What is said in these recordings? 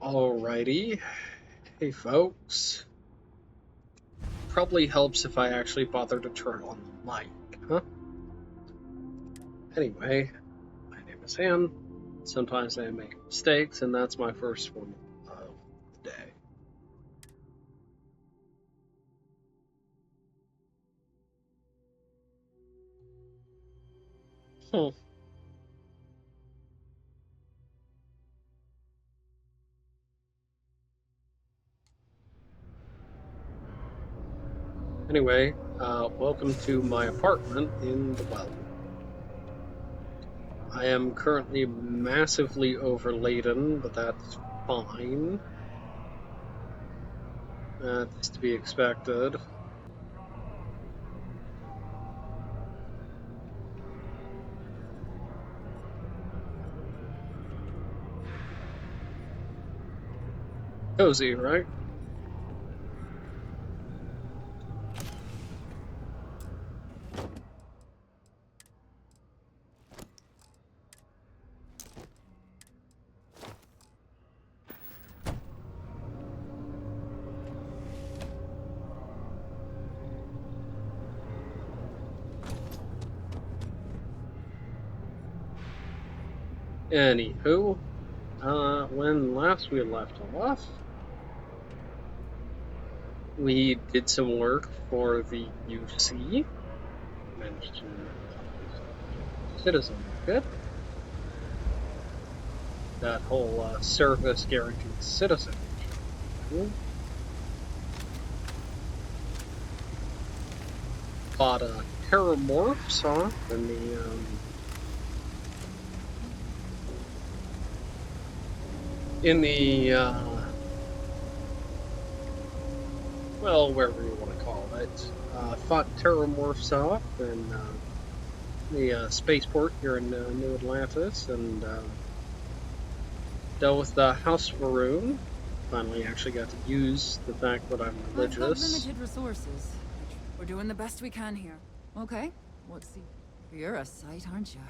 Alrighty. Hey folks. Probably helps if I actually bother to turn on the mic, huh? Anyway, my name is Ann. Sometimes I make mistakes, and that's my first one of the day. Anyway, welcome to my apartment in the well. I am currently massively overladen, but that's fine. That's to be expected. Cozy, right? Anywho, when last we left off, we did some work for the UC, managed to Citizenship, that whole service guaranteed citizenship. Bought terramorphs off in the well, wherever you want to call it. Fought terramorphs off in the spaceport here in New Atlantis, and dealt with the House Maroon. Finally actually got to use the fact that I'm religious. I've got limited resources. We're doing the best we can here. Okay, what's the... You're a sight, aren't you?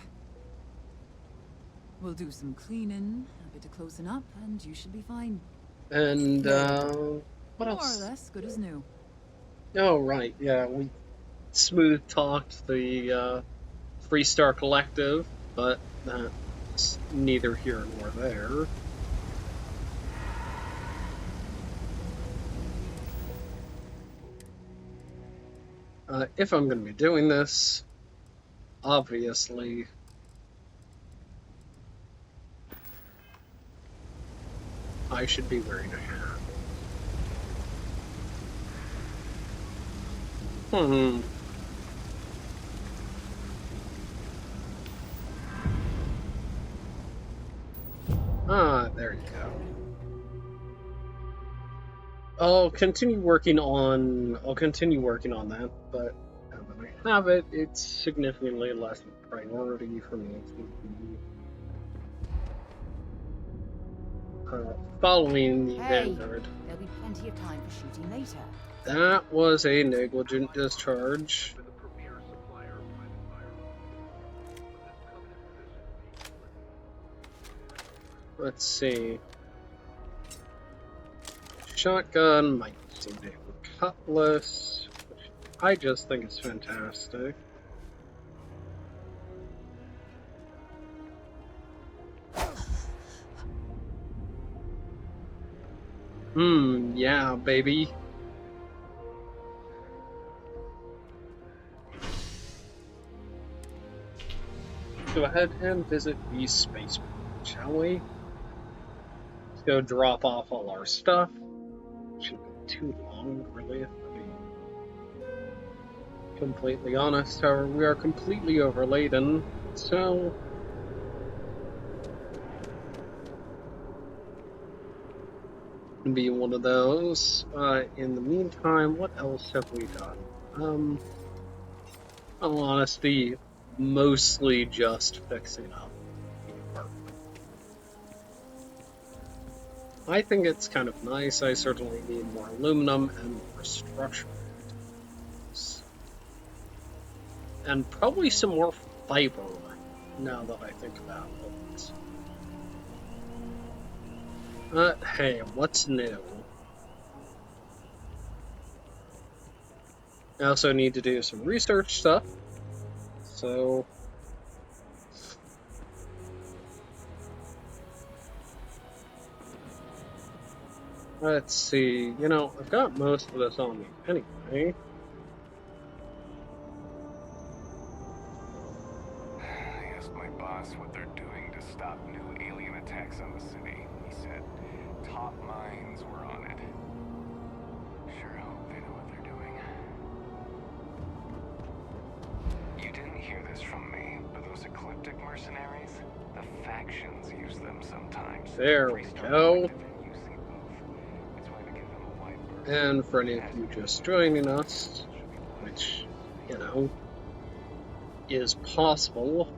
We'll do some cleaning, a bit of closing up, and you should be fine. And, what else? More or less good as new. Oh, right, yeah, we smooth talked the, Freestar Collective, but that's neither here nor there. If I'm going to be doing this, obviously, I should be wearing a hat. There you go. I'll continue working on that, but when I have it, it's significantly less of a priority for me to be following the Vanguard. There'll be plenty of time for shooting later. That was a negligent discharge. Let's see. Shotgun, might need a cutlass, which I just think is fantastic. Yeah, baby. Go ahead and visit the spaceport, shall we? Let's go drop off all our stuff. Shouldn't be too long, really, if I'm being completely honest. However, we are completely overladen, so be one of those. In the meantime, what else have we done? In all honesty, mostly just fixing up the apartment. I think it's kind of nice. I certainly need more aluminum and more structural materials. And probably some more fiber, now that I think about it. Hey, what's new? I also need to do some research stuff, so... Let's see, I've got most of this on me anyway. I asked my boss what they're doing to stop new alien attacks on the city. He said top minds were on it. Sure hope they know what they're doing. You didn't hear this from me, but those ecliptic mercenaries, the factions use them sometimes. There we go. It's why they give them a wide berth. And for any of you just joining us, which, is possible,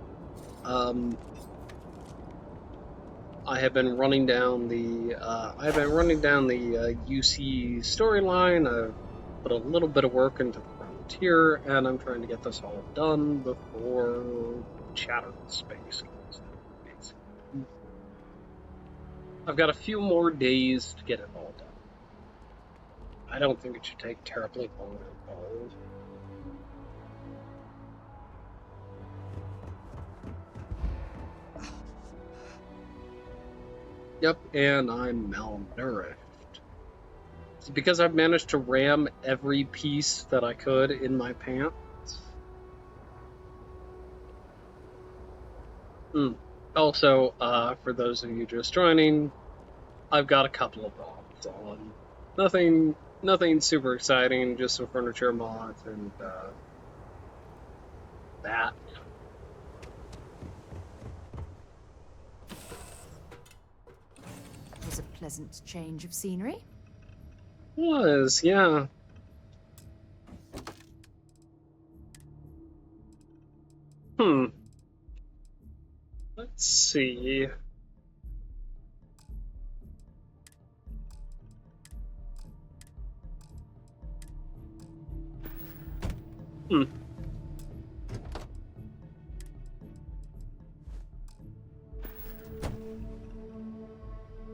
I have been running down the UC storyline. I've put a little bit of work into the Frontier, and I'm trying to get this all done before Chatter Space comes out. I've got a few more days to get it all done. I don't think it should take terribly long at all. Yep, and I'm malnourished. It's because I've managed to ram every piece that I could in my pants. Also, for those of you just joining, I've got a couple of mods on. Nothing super exciting, just some furniture mods and that. It was a pleasant change of scenery. Was, yeah. Let's see.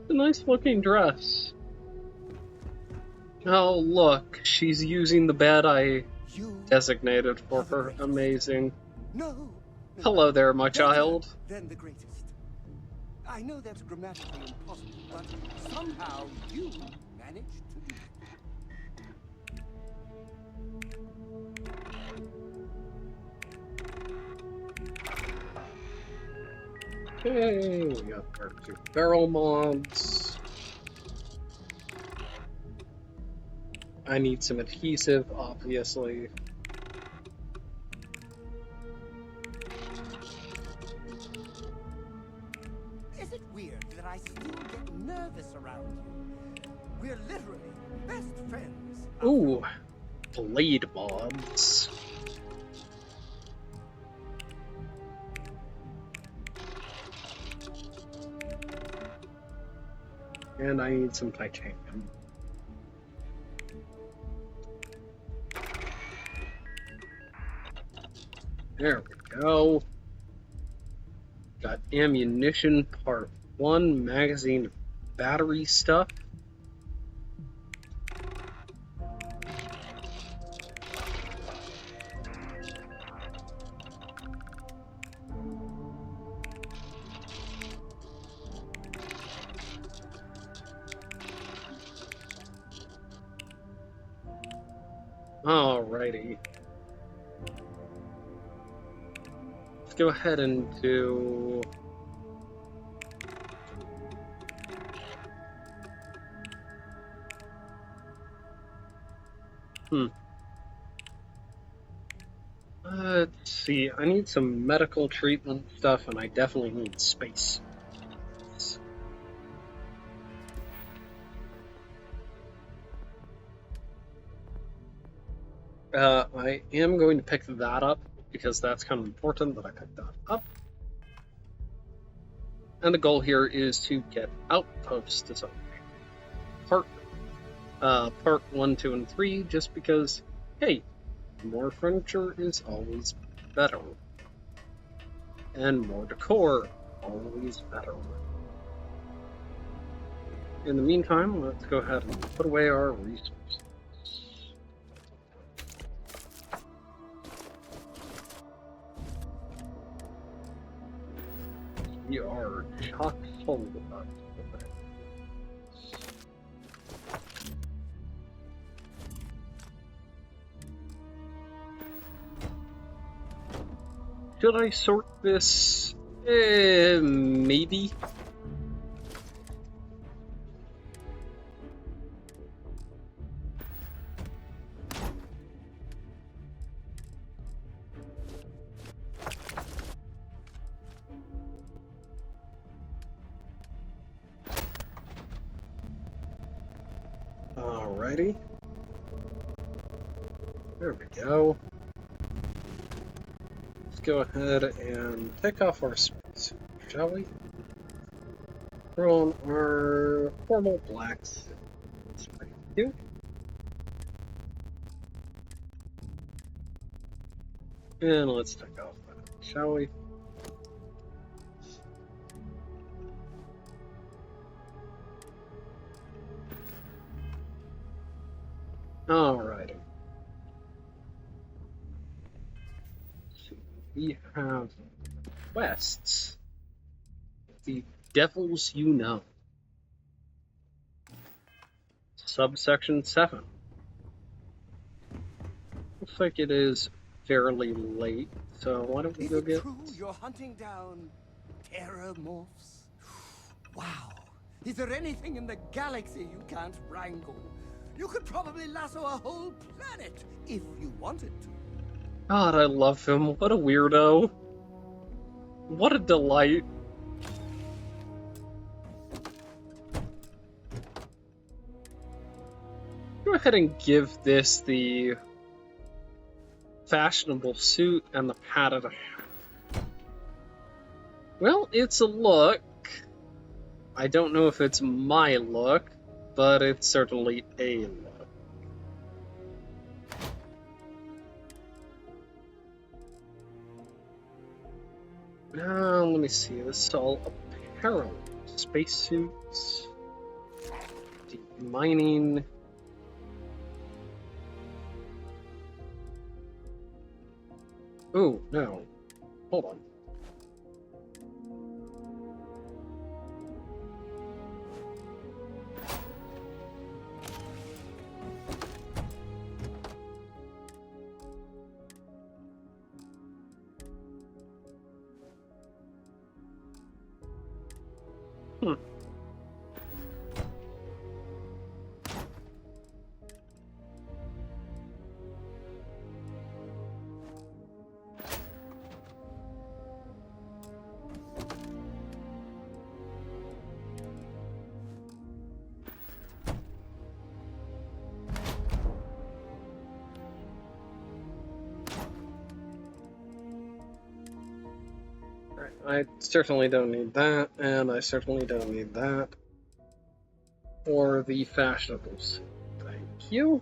A nice looking dress. Oh, look, she's using the bed I designated for her. Amazing. No. Hello there, my child. Then the greatest. I know that's grammatically impossible, but somehow you managed to do it. Okay, we got our 2 barrel mods. I need some adhesive, obviously. Is it weird that I still get nervous around you? We're literally best friends. Ooh, blade mods. And I need some titanium. There we go. Got ammunition part 1, magazine battery stuff. Alrighty. Let's go ahead and do... Let's see, I need some medical treatment stuff, and I definitely need space. I am going to pick that up, because that's kind of important that I pick that up. And the goal here is to get outposts designed. Part 1, 2, and 3, just because, hey, more furniture is always better. And more decor, always better. In the meantime, let's go ahead and put away our resources. We are chock full of it. Should I sort this? Maybe. Alrighty. There we go. Let's go ahead and take off our space, shall we? Throw on our formal blacks. Thank you. And let's take off that, shall we? Alrighty. So we have quests. The Devils You Know. Subsection 7. Looks like it is fairly late, so why don't we Is go it get... true you're hunting down terramorphs? Wow. Is there anything in the galaxy you can't wrangle? You could probably lasso a whole planet if you wanted to. God, I love him. What a weirdo. What a delight. Go ahead and give this the fashionable suit and the padded hat. Well, it's a look. I don't know if it's my look, but it's certainly a look. Now, let me see. This is all apparel. Spacesuits. Deep mining. Oh, no. Hold on. I certainly don't need that, and I certainly don't need that. Or the fashionables. Thank you.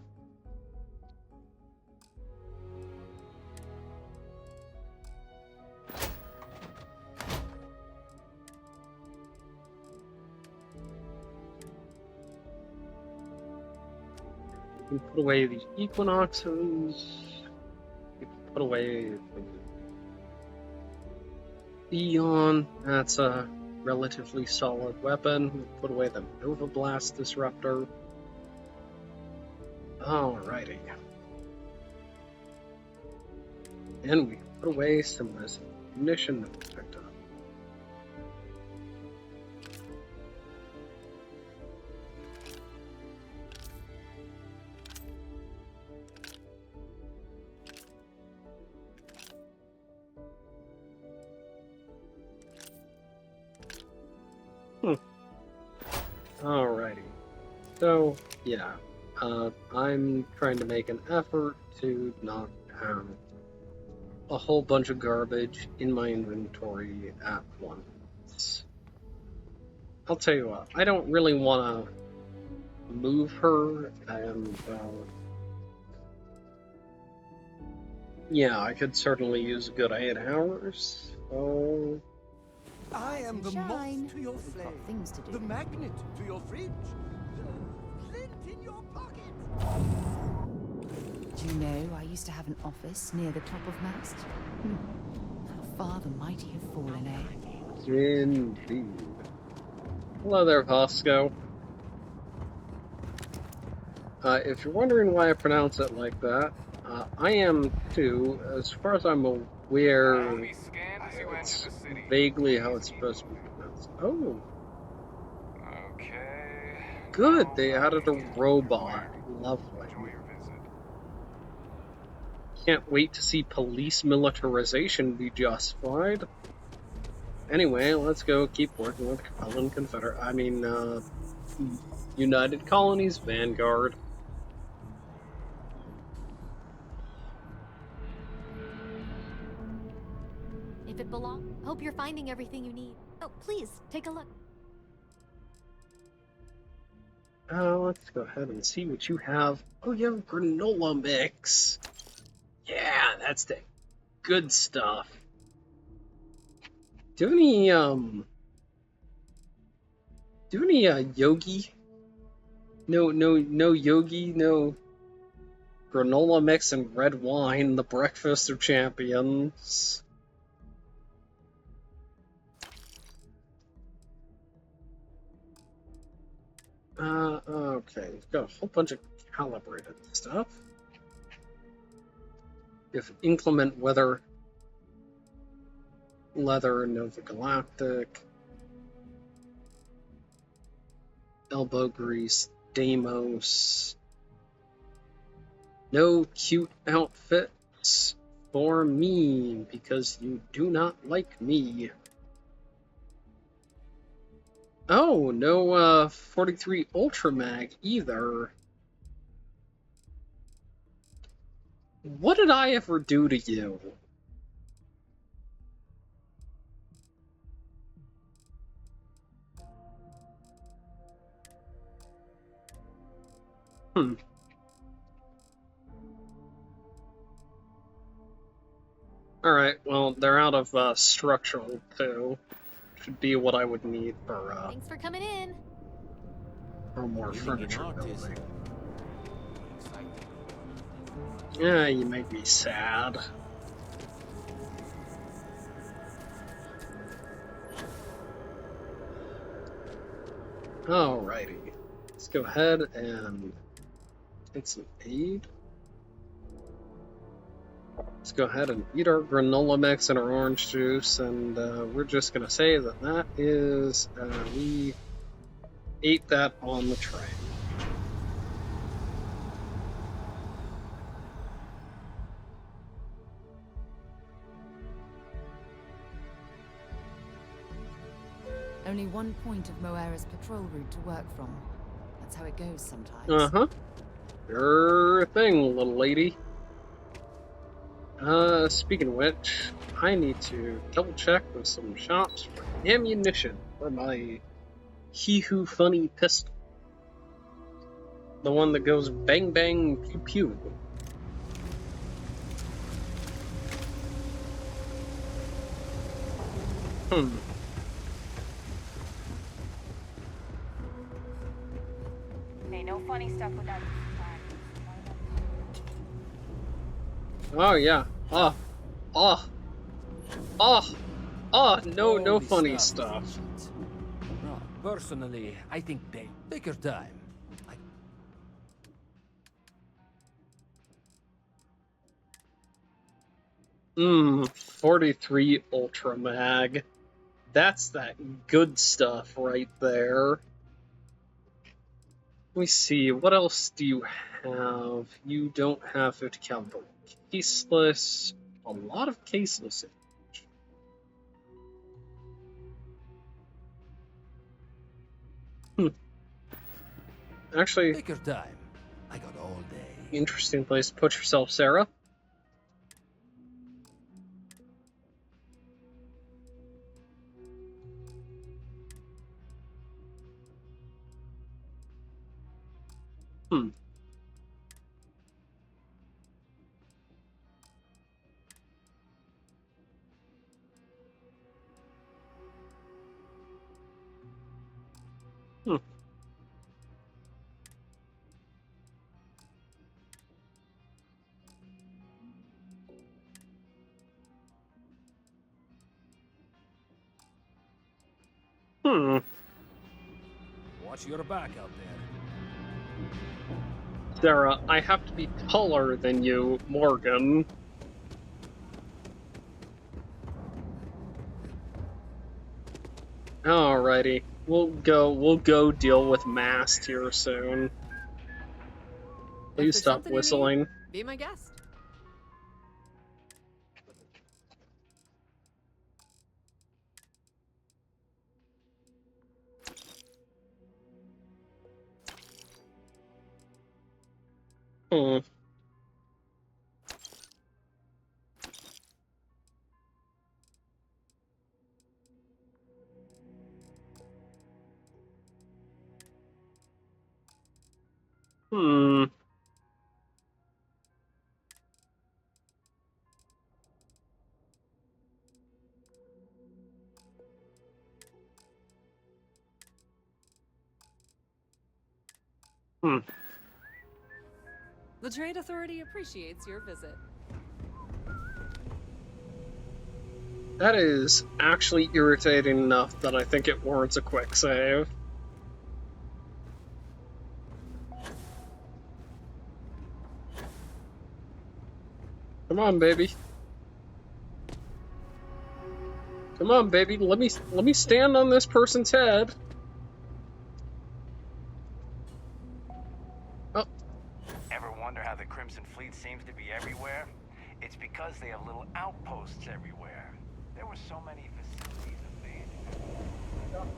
We can put away these equinoxes. We can put away the Eon. That's a relatively solid weapon. We put away the Nova Blast Disruptor. Alrighty. And we put away some munition that we picked up. Alrighty. So, yeah. I'm trying to make an effort to not have a whole bunch of garbage in my inventory at once. I'll tell you what, I don't really want to move her, and yeah, I could certainly use a good 8 hours, so I Rise am and the shine. moth to your We've flame, got things to do. the magnet to your fridge, the lint in your pocket. Do you know, I used to have an office near the top of Mast? How far the mighty have fallen, eh? Indeed. Hello there, Vasco. If you're wondering why I pronounce it like that, I am too. As far as I'm aware, Be scanned as you enter it's the city. vaguely how it's supposed to be pronounced. Oh, Okay. good. Now, They added a you're robot. cleared. Lovely. Enjoy your visit. Can't wait to see police militarization be justified. Anyway, let's go keep working with Capella and United Colonies Vanguard. If it belongs, hope you're finding everything you need. Oh, please, take a look. Let's go ahead and see what you have. Oh, you have a granola mix. Yeah, that's the good stuff. Do you have any yogi? No yogi, no granola mix and red wine, the breakfast of champions. Okay, we've got a whole bunch of calibrated stuff. If inclement weather, leather, Nova Galactic, elbow grease, Deimos. No cute outfits for me, because you do not like me. Oh, no 43 Ultra Mag either. What did I ever do to you? Alright, well, they're out of structural too. Should be what I would need Thanks for coming in. for more Living in furniture art is building. exciting. Yeah, you make me sad. Alrighty. Let's go ahead and take some aid. Let's go ahead and eat our granola mix and our orange juice, and we're just gonna say that that is, we ate that on the train. Only one point of Moera's patrol route to work from. That's how it goes sometimes. Uh-huh. Sure thing, little lady. Speaking of which, I need to double check with some shops for ammunition for my He-Hoo Funny pistol. The one that goes bang bang pew pew. Hey, no funny stuff without Oh yeah. No All this funny is stuff. ancient. No, personally, I think they take your time. 43 Ultra Mag. That's that good stuff right there. Let me see, what else do you have? You don't have 50 caliber caseless. A lot of caseless. Actually, Take your time. I got all day. interesting place to put yourself, Sarah. Hmm. Watch your back out there. Sarah, I have to be taller than you, Morgan. Alrighty. We'll go deal with Mast here soon. If Please there's stop something you need, whistling. be my guest. Hmm. Hmm. Hmm. The Trade Authority appreciates your visit. That is actually irritating enough that I think it warrants a quick save. Come on, baby. Come on, baby. Let me stand on this person's head. Oh, Ever wonder how the Crimson Fleet seems to be everywhere? It's because they have little outposts everywhere. There were so many facilities abandoned.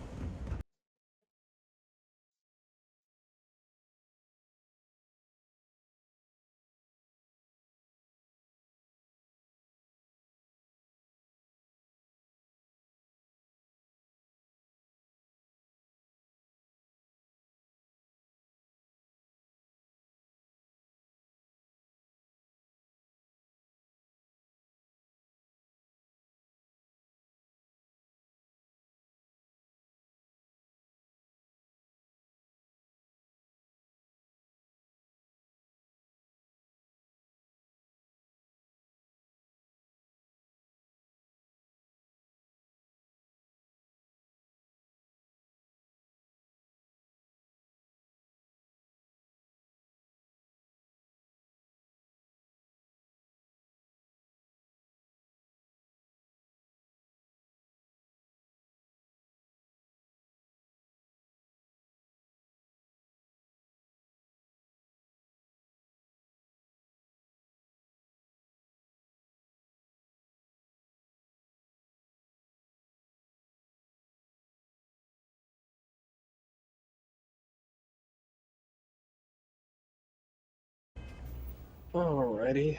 alrighty.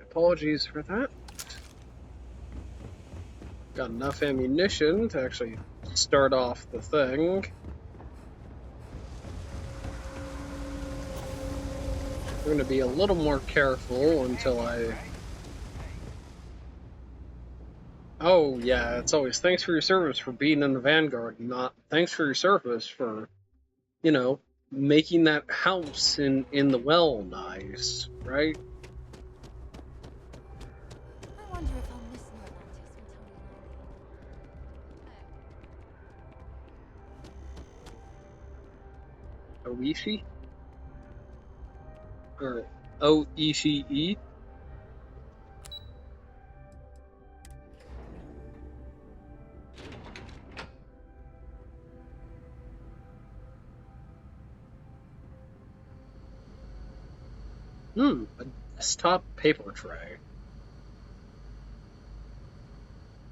Apologies for that. Got enough ammunition to actually start off the thing. We're going to be a little more careful until I... Oh, yeah, it's always thanks for your service for being in the Vanguard, not thanks for your service for, you know, making that house in the well nice, right? I wonder if I'll miss New Atlantis Oishi? Or O-E-C-E? A desktop paper tray.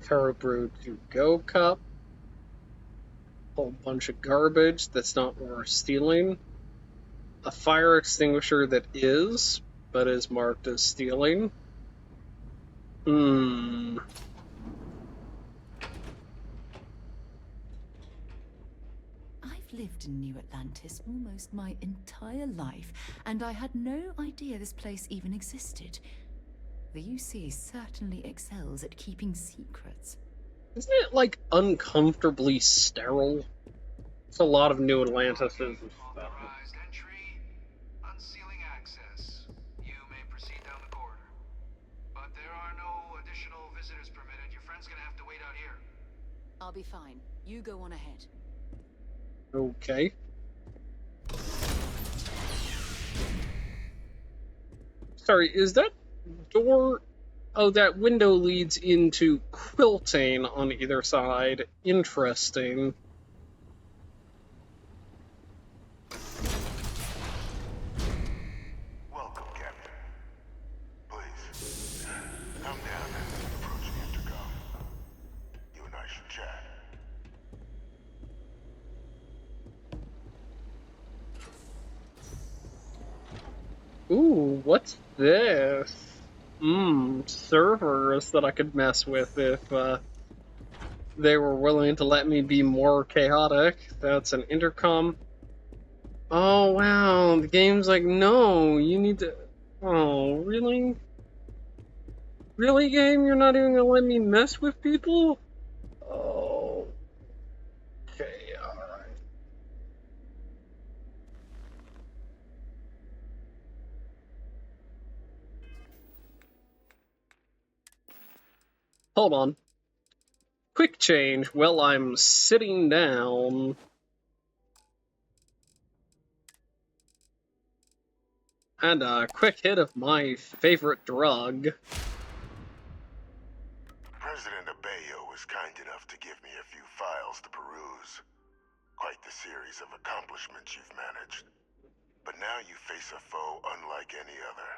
Terra Brew to Go cup. Whole bunch of garbage that's not worth stealing. A fire extinguisher that is, but is marked as stealing. Hmm. I've lived in New Atlantis almost my entire life, and I had no idea this place even existed. The UC certainly excels at keeping secrets. Isn't it like uncomfortably sterile? It's a lot of New Atlantis is stuff. Authorized entry, unsealing access. You may proceed down the corridor. But there are no additional visitors permitted. Your friend's gonna have to wait out here. I'll be fine. You go on ahead. Okay. Sorry, is that door... Oh, that window leads into quilting on either side. Interesting. Welcome, Captain. Please, come down and approach the intercom. You and I should chat. Ooh, what's this? Servers that I could mess with if they were willing to let me be more chaotic. That's an intercom. Oh wow, the game's like, no, you need to... Oh, really? Really, game? You're not even gonna let me mess with people? Oh, okay, alright. Hold on. Quick change while I'm sitting down. And a quick hit of my favorite drug. President Abeyo was kind enough to give me a few files to peruse. Quite the series of accomplishments you've managed. But now you face a foe unlike any other.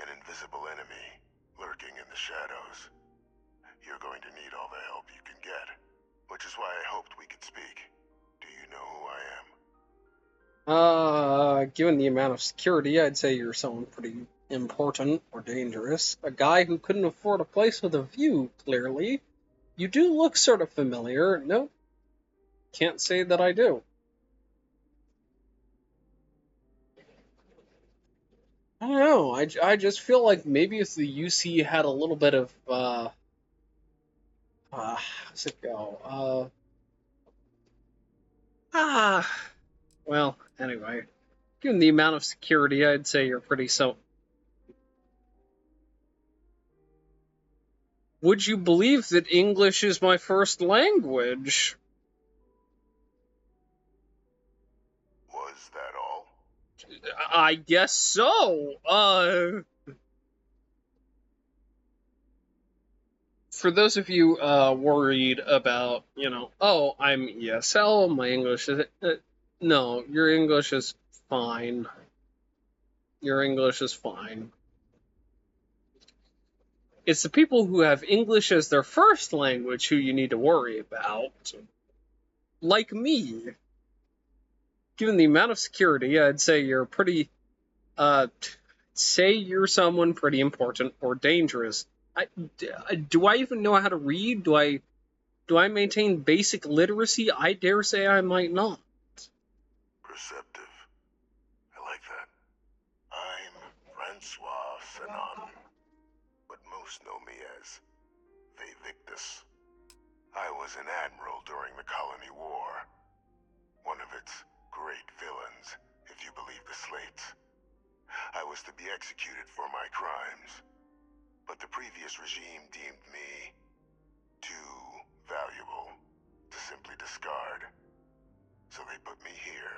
An invisible enemy, lurking in the shadows. You're going to need all the help you can get. Which is why I hoped we could speak. Do you know who I am? Given the amount of security, I'd say you're someone pretty important or dangerous. A guy who couldn't afford a place with a view, clearly. You do look sort of familiar. Nope. Can't say that I do. I don't know. I just feel like maybe if the UC had a little bit of, how's it go? Well, anyway. Given the amount of security, I'd say you're pretty so... Would you believe that English is my first language? Was that all? I guess so. For those of you worried about, oh, I'm ESL, my English is... no, your English is fine. Your English is fine. It's the people who have English as their first language who you need to worry about. Like me. Given the amount of security, I'd say you're pretty... say you're someone pretty important or dangerous. Do I even know how to read? Do I maintain basic literacy? I dare say I might not. Perceptive. I like that. I'm Francois Sanon, but most know me as Victus. I was an admiral during the Colony War. One of its great villains, if you believe the slates. I was to be executed for my crimes, but the previous regime deemed me too valuable to simply discard. So they put me here,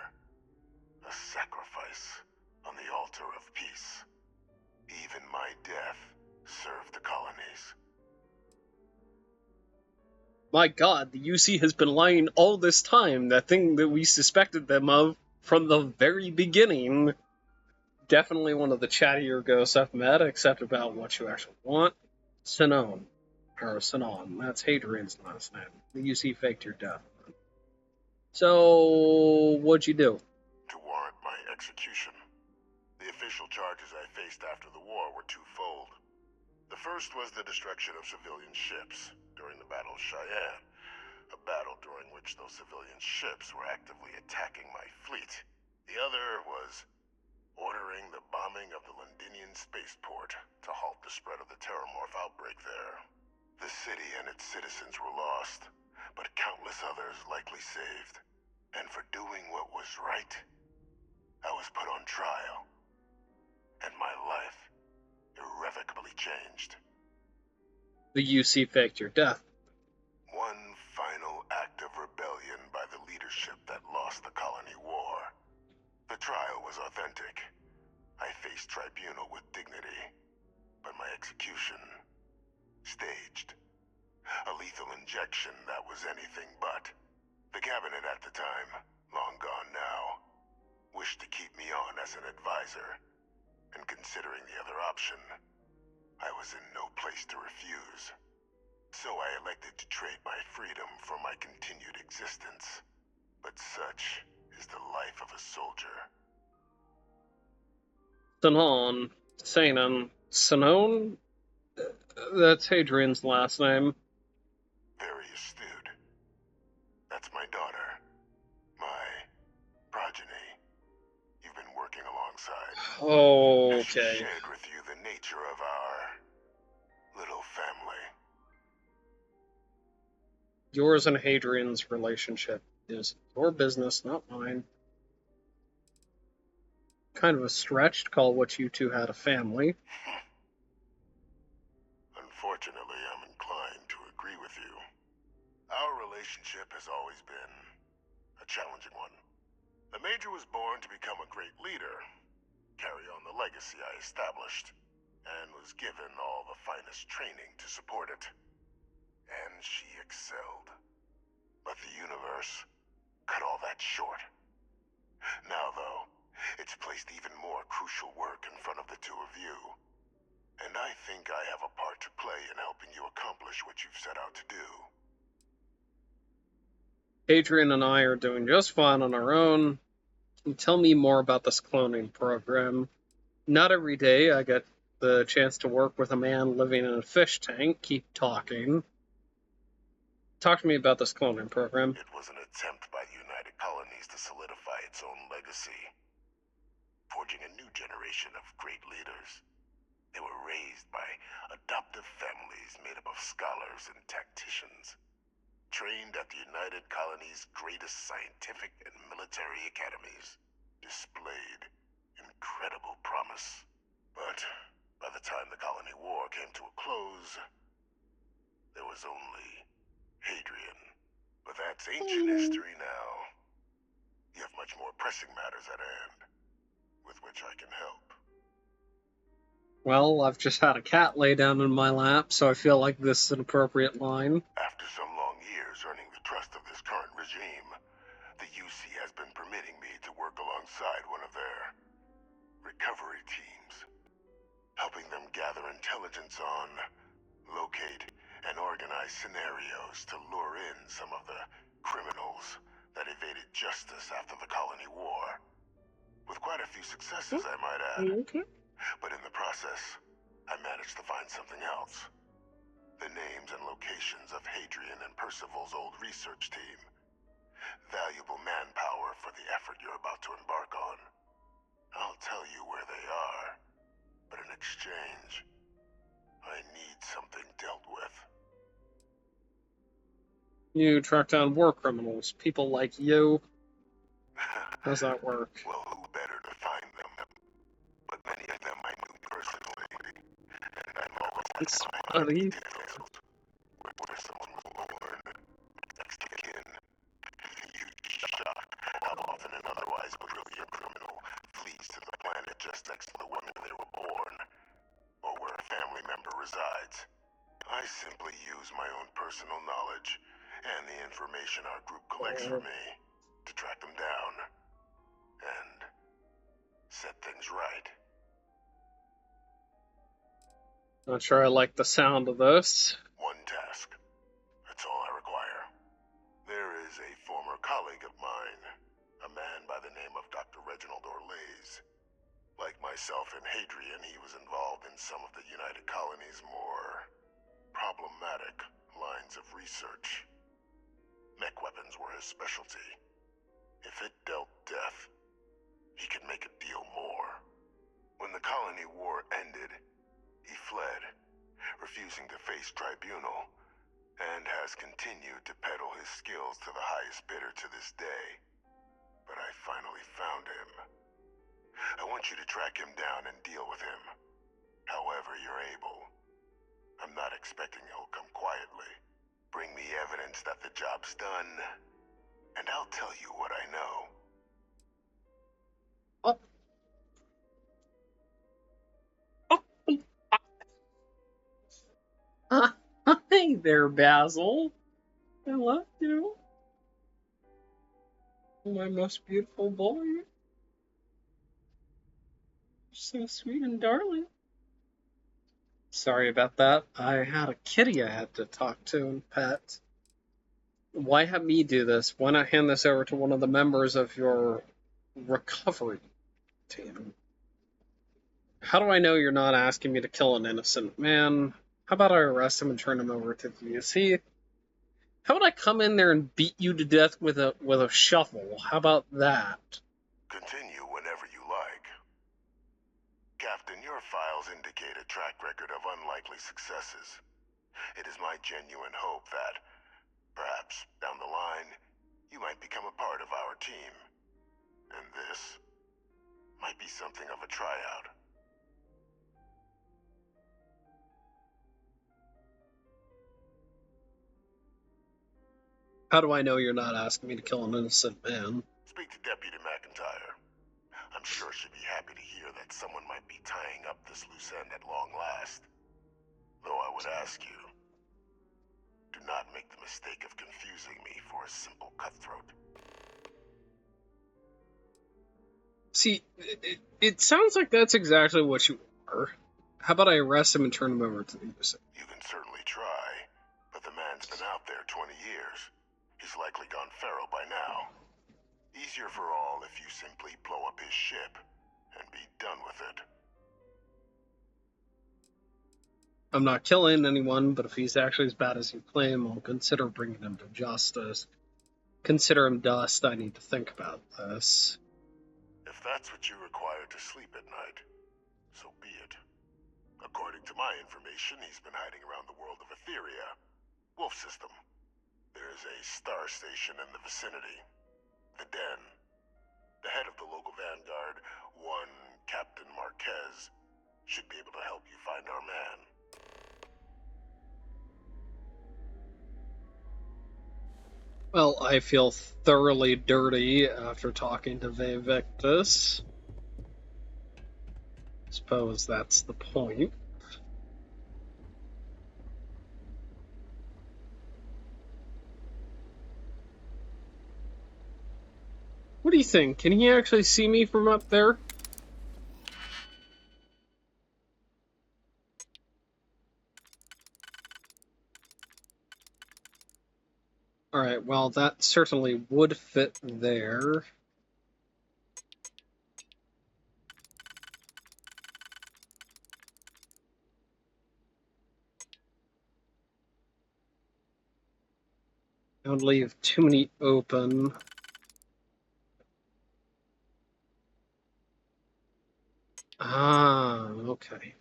a sacrifice on the altar of peace. Even my death served the colonies. My god, the UC has been lying all this time, that thing that we suspected them of from the very beginning. Definitely one of the chattier ghosts I've met, except about what you actually want. Sinon. Or Sinon. That's Hadrian's last name. The UC faked your death. So, what'd you do? To warrant my execution. The official charges I faced after the war were twofold. The first was the destruction of civilian ships during the Battle of Cheyenne, a battle during which those civilian ships were actively attacking my fleet. The other was ordering the bombing of the Londinian spaceport to halt the spread of the Terramorph outbreak there. The city and its citizens were lost, but countless others likely saved. And for doing what was right, I was put on trial. And my life irrevocably changed. The UC faked your death. One final tribunal with dignity, but my execution, staged. A lethal injection that was anything but. The cabinet at the time, long gone now, wished to keep me on as an advisor, and considering the other option, I was in no place to refuse. So I elected to trade my freedom for my continued existence. But such is the life of a soldier. Sinon? That's Hadrian's last name. Very astute. That's my daughter. My progeny. You've been working alongside. Has she Okay. shared with you the nature of our little family? Yours and Hadrian's relationship is your business, not mine. Kind of a stretch to call what you two had a family. Unfortunately, I'm inclined to agree with you. Our relationship has always been a challenging one. The Major was born to become a great leader, carry on the legacy I established, and was given all the finest training to support it. And she excelled. But the universe cut all that short. Now, though, it's placed even more crucial work in front of the two of you. And I think I have a part to play in helping you accomplish what you've set out to do. Hadrian and I are doing just fine on our own. Tell me more about this cloning program. Not every day I get the chance to work with a man living in a fish tank. Keep talking. Talk to me about this cloning program. It was an attempt by the United Colonies to solidify its own legacy, forging a new generation of great leaders. They were raised by adoptive families made up of scholars and tacticians, trained at the United Colonies' greatest scientific and military academies, displayed incredible promise. But by the time the Colony War came to a close, there was only Hadrian. But that's ancient history now. You have much more pressing matters at hand, with which I can help. Well, I've just had a cat lay down in my lap, so I feel like this is an appropriate line. After some long years earning the trust of this current regime, the UC has been permitting me to work alongside one of their recovery teams, helping them gather intelligence on, locate, and organize scenarios to lure in some of the criminals that evaded justice after the Colony War. With quite a few successes, I might add. Okay. But in the process, I managed to find something else. The names and locations of Hadrian and Percival's old research team. Valuable manpower for the effort you're about to embark on. I'll tell you where they are, but in exchange, I need something dealt with. You track down war criminals, people like you. How's that work? Well, who better to find them? But many of them I knew personally, and I'm always It's on funny. details. Where someone was born, next of kin, huge shock, how often an otherwise brilliant criminal flees to the planet just next to the one where they were born, or where a family member resides. I simply use my own personal knowledge and the information our group collects for me to track them down and set things right. Not sure I like the sound of this. One task. That's all I require. There is a former colleague of mine, a man by the name of Dr. Reginald Orlaise. Like myself and Hadrian, he was involved in some of the United Colonies' more problematic lines of research. Mech weapons were his specialty. If it dealt death, he could make a deal more. When the Colony War ended, he fled, refusing to face tribunal, and has continued to peddle his skills to the highest bidder to this day. But I finally found him. I want you to track him down and deal with him, however you're able. I'm not expecting he'll come quietly. Bring me evidence that the job's done, and I'll tell you what I know. Oh. Hey there, Basil. I love you. My most beautiful boy. You're so sweet and darling. Sorry about that. I had a kitty I had to talk to and pet. Why have me do this? Why not hand this over to one of the members of your recovery team? How do I know you're not asking me to kill an innocent man? How about I arrest him and turn him over to the UC? How about I come in there and beat you to death with a shovel? How about that? Continue whenever you like. Captain, your files indicate a track record of unlikely successes. It is my genuine hope that, perhaps down the line, you might become a part of our team. And this might be something of a tryout. How do I know you're not asking me to kill an innocent man? Speak to Deputy McIntyre. I'm sure she'd be happy to hear that someone might be tying up this loose end at long last. Though I would ask you, do not make the mistake of confusing me for a simple cutthroat. See, it sounds like that's exactly what you are. How about I arrest him and turn him over to the UC? You can certainly try, but the man's been out there 20 years. He's likely gone feral by now. Easier for all if you simply blow up his ship and be done with it. I'm not killing anyone, but if he's actually as bad as you claim, I'll consider bringing him to justice. Consider him dust. I need to think about this. If that's what you require to sleep at night, so be it. According to my information, he's been hiding around the world of Etheria, Wolf System. There is a star station in the vicinity. The Den. The head of the local vanguard, one Captain Marquez, should be able to help you find our man. Well, I feel thoroughly dirty after talking to Vivictus. Suppose that's the point. What do you think? Can he actually see me from up there? Alright, well, that certainly would fit there. Don't leave too many open. Ah, okay.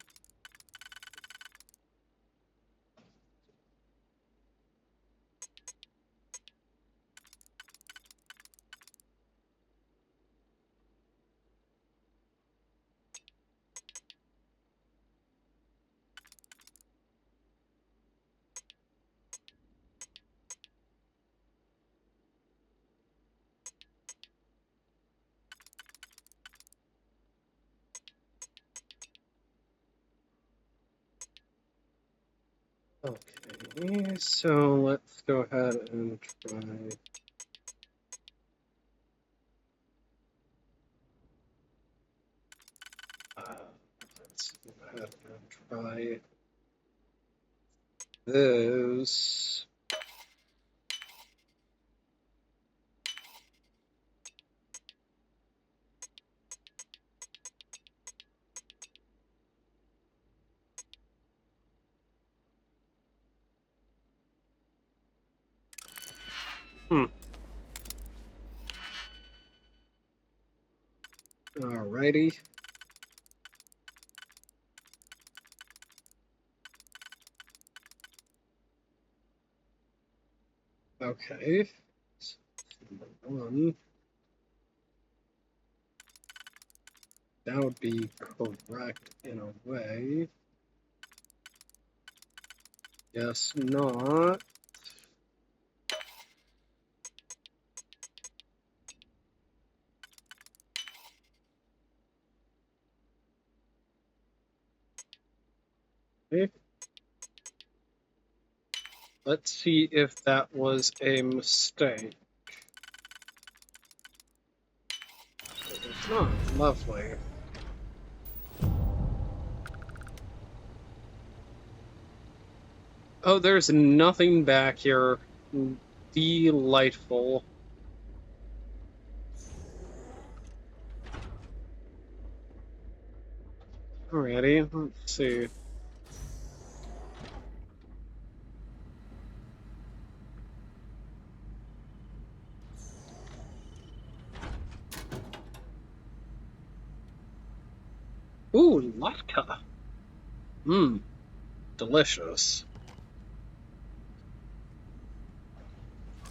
Okay, so let's go ahead and try. Let's go ahead and try this. Alrighty. Okay. So, number one. That would be correct in a way. Guess not. Okay. Let's see if that was a mistake. It was not. Lovely. Oh, there's nothing back here. Delightful. Alrighty, let's see. Ooh, vodka. Mmm, delicious.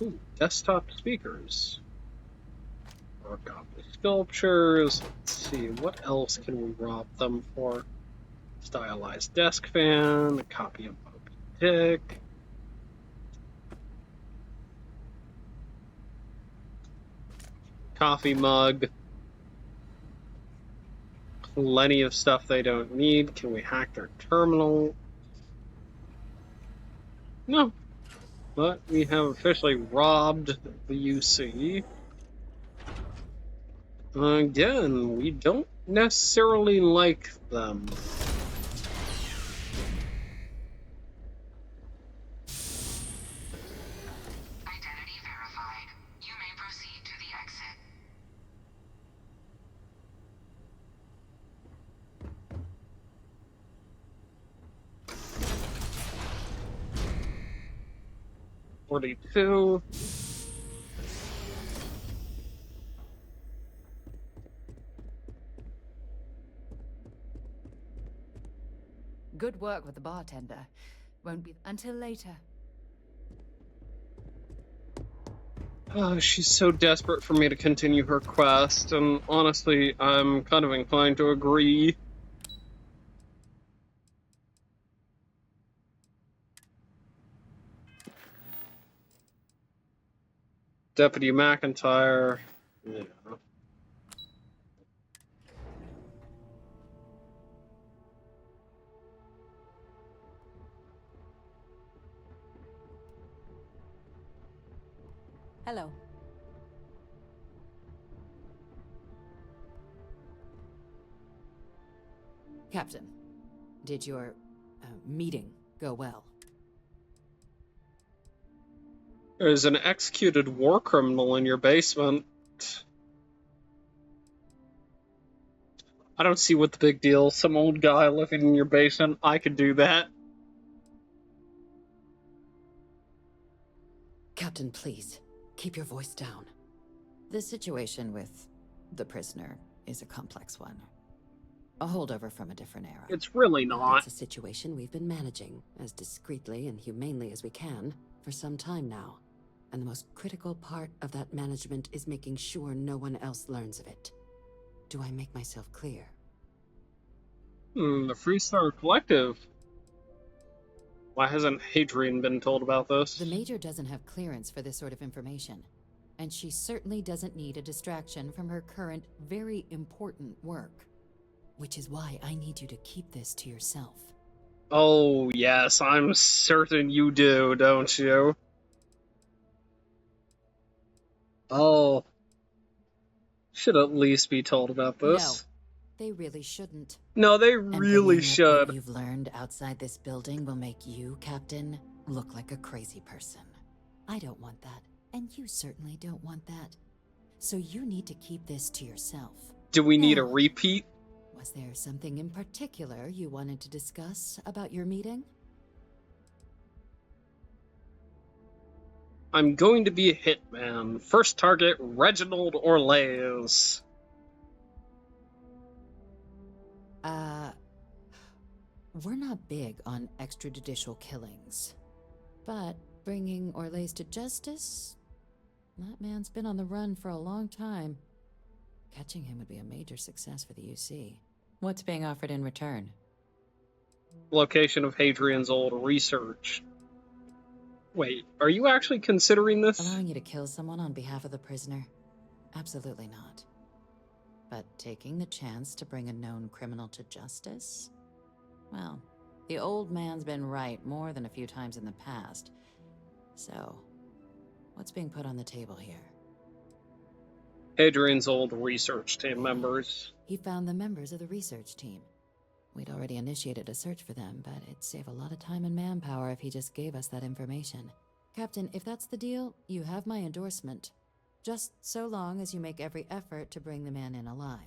Ooh, desktop speakers. Work on the sculptures. Let's see, what else can we rob them for? Stylized desk fan, a copy of Moby Dick. Coffee mug. Plenty of stuff they don't need. Can we hack their terminal? No. But we have officially robbed the UC. Again, we don't necessarily like them. Identity verified. You may proceed to the exit. $42. Good work with the bartender. Won't be until later. She's so desperate for me to continue her quest, and honestly, I'm kind of inclined to agree. Deputy McIntyre. Yeah. Hello. Captain, did your meeting go well? There's an executed war criminal in your basement. I don't see what the big deal. Some old guy living in your basement. I could do that. Captain, please, keep your voice down. The situation with the prisoner is a complex one. A holdover from a different era. It's really not. It's a situation we've been managing as discreetly and humanely as we can for some time now. And the most critical part of that management is making sure no one else learns of it. Do I make myself clear? The Freestar Collective. Why hasn't Hadrian been told about this? The Major doesn't have clearance for this sort of information. And she certainly doesn't need a distraction from her current, very important work. Which is why I need you to keep this to yourself. Oh, yes, I'm certain you do, don't you? Oh. Should at least be told about this. No, they really shouldn't. No, they And really bringing up should. what you've learned outside this building will make you, Captain, look like a crazy person. I don't want that, and you certainly don't want that. So you need to keep this to yourself. Do we need a Now, repeat? was there something in particular you wanted to discuss about your meeting? I'm going to be a hitman. First target, Reginald Orlays. We're not big on extrajudicial killings. But bringing Orlays to justice? That man's been on the run for a long time. Catching him would be a major success for the UC. What's being offered in return? Location of Hadrian's old research. Wait, are you actually considering this? Allowing you to kill someone on behalf of the prisoner? Absolutely not. But taking the chance to bring a known criminal to justice? Well, the old man's been right more than a few times in the past, So, what's being put on the table here? Adrian's old research team members. He found the members of the research team. We'd already initiated a search for them, but it'd save a lot of time and manpower if he just gave us that information. Captain, if that's the deal, you have my endorsement. Just so long as you make every effort to bring the man in alive.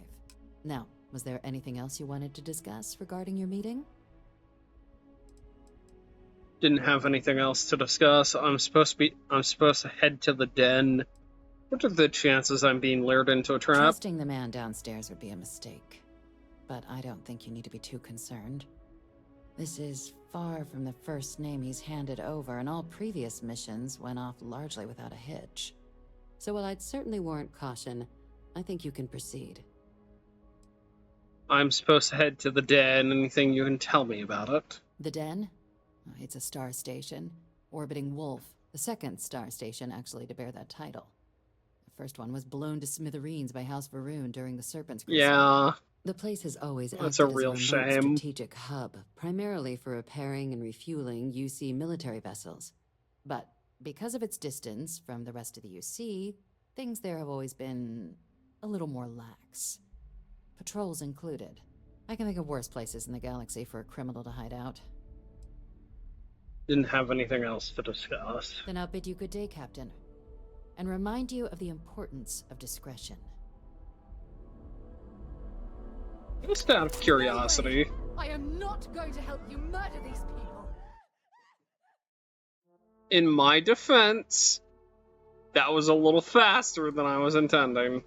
Now, was there anything else you wanted to discuss regarding your meeting? Didn't have anything else to discuss. I'm supposed to head to the den. What are the chances I'm being lured into a trap? Trusting the man downstairs would be a mistake. But I don't think you need to be too concerned. This is far from the first name he's handed over, and all previous missions went off largely without a hitch. So while I'd certainly warrant caution, I think you can proceed. I'm supposed to head to the den. Anything you can tell me about it? The den? It's a star station, orbiting Wolf, the second star station actually to bear that title. The first one was blown to smithereens by House Varun during the Serpent's Crusade. Yeah. The place has always That's acted a as real remote shame. strategic hub, primarily for repairing and refueling UC military vessels. But because of its distance from the rest of the UC, things there have always been a little more lax. Patrols included. I can think of worse places in the galaxy for a criminal to hide out. Didn't have anything else to discuss. Then I'll bid you good day, Captain, and remind you of the importance of discretion. Just out of curiosity. No way. I am not going to help you murder these people. In my defense, that was a little faster than I was intending.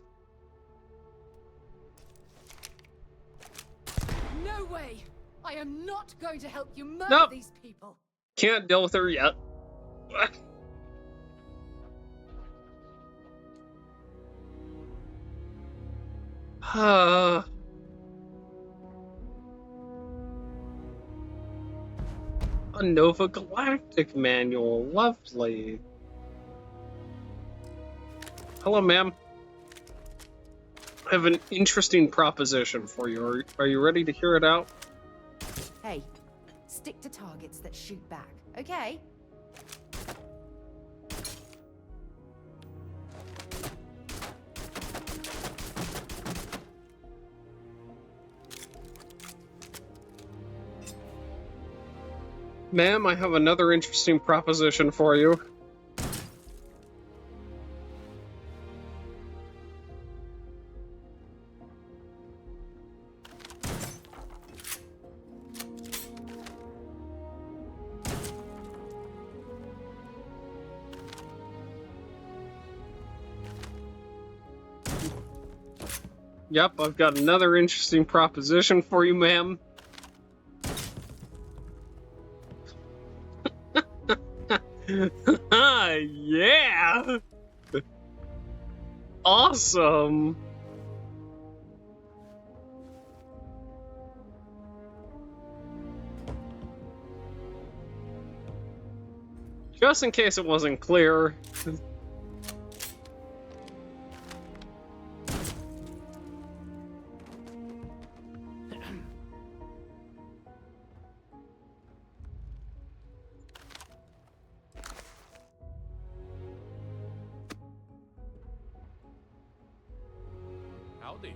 No way! I am not going to help you murder these people. Can't deal with her yet. A Nova Galactic manual. Lovely. Hello, ma'am. I have an interesting proposition for you. Are you ready to hear it out? Hey, stick to targets that shoot back, okay? Ma'am, I have another interesting proposition for you. Yep, I've got another interesting proposition for you, ma'am. Yeah! Awesome! Just in case it wasn't clear. Howdy.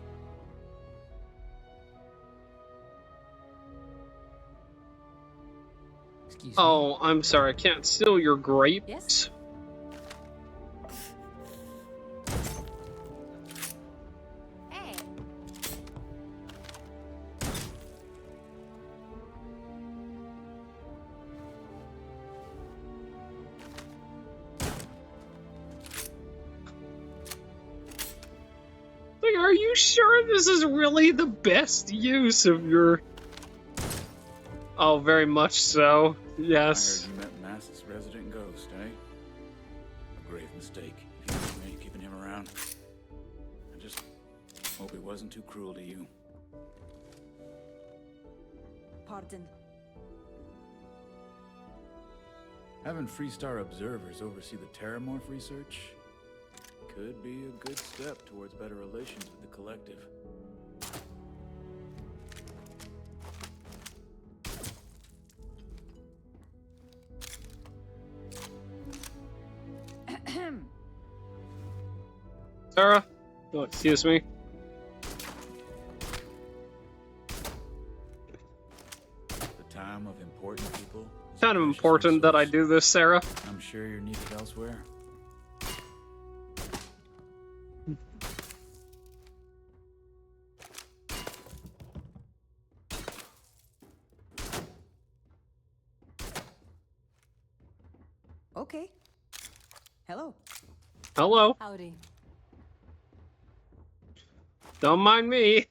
Excuse me. Oh, I'm sorry, I can't steal your grapes. Yes? Hey. Like, are you sure this is really the best use of your... Oh, very much so. Yes. I heard you met Mass's resident ghost, eh? A grave mistake, if you ask me, keeping him around. I just hope he wasn't too cruel to you. Pardon. Having Freestar observers oversee the Terramorph research could be a good step towards better relations with the Collective. Sarah? Oh, excuse me. The time of important people is Kind a of precious important that I resource. do this, Sarah. I'm sure you're needed elsewhere. Okay. Hello. Hello. Howdy. Don't mind me.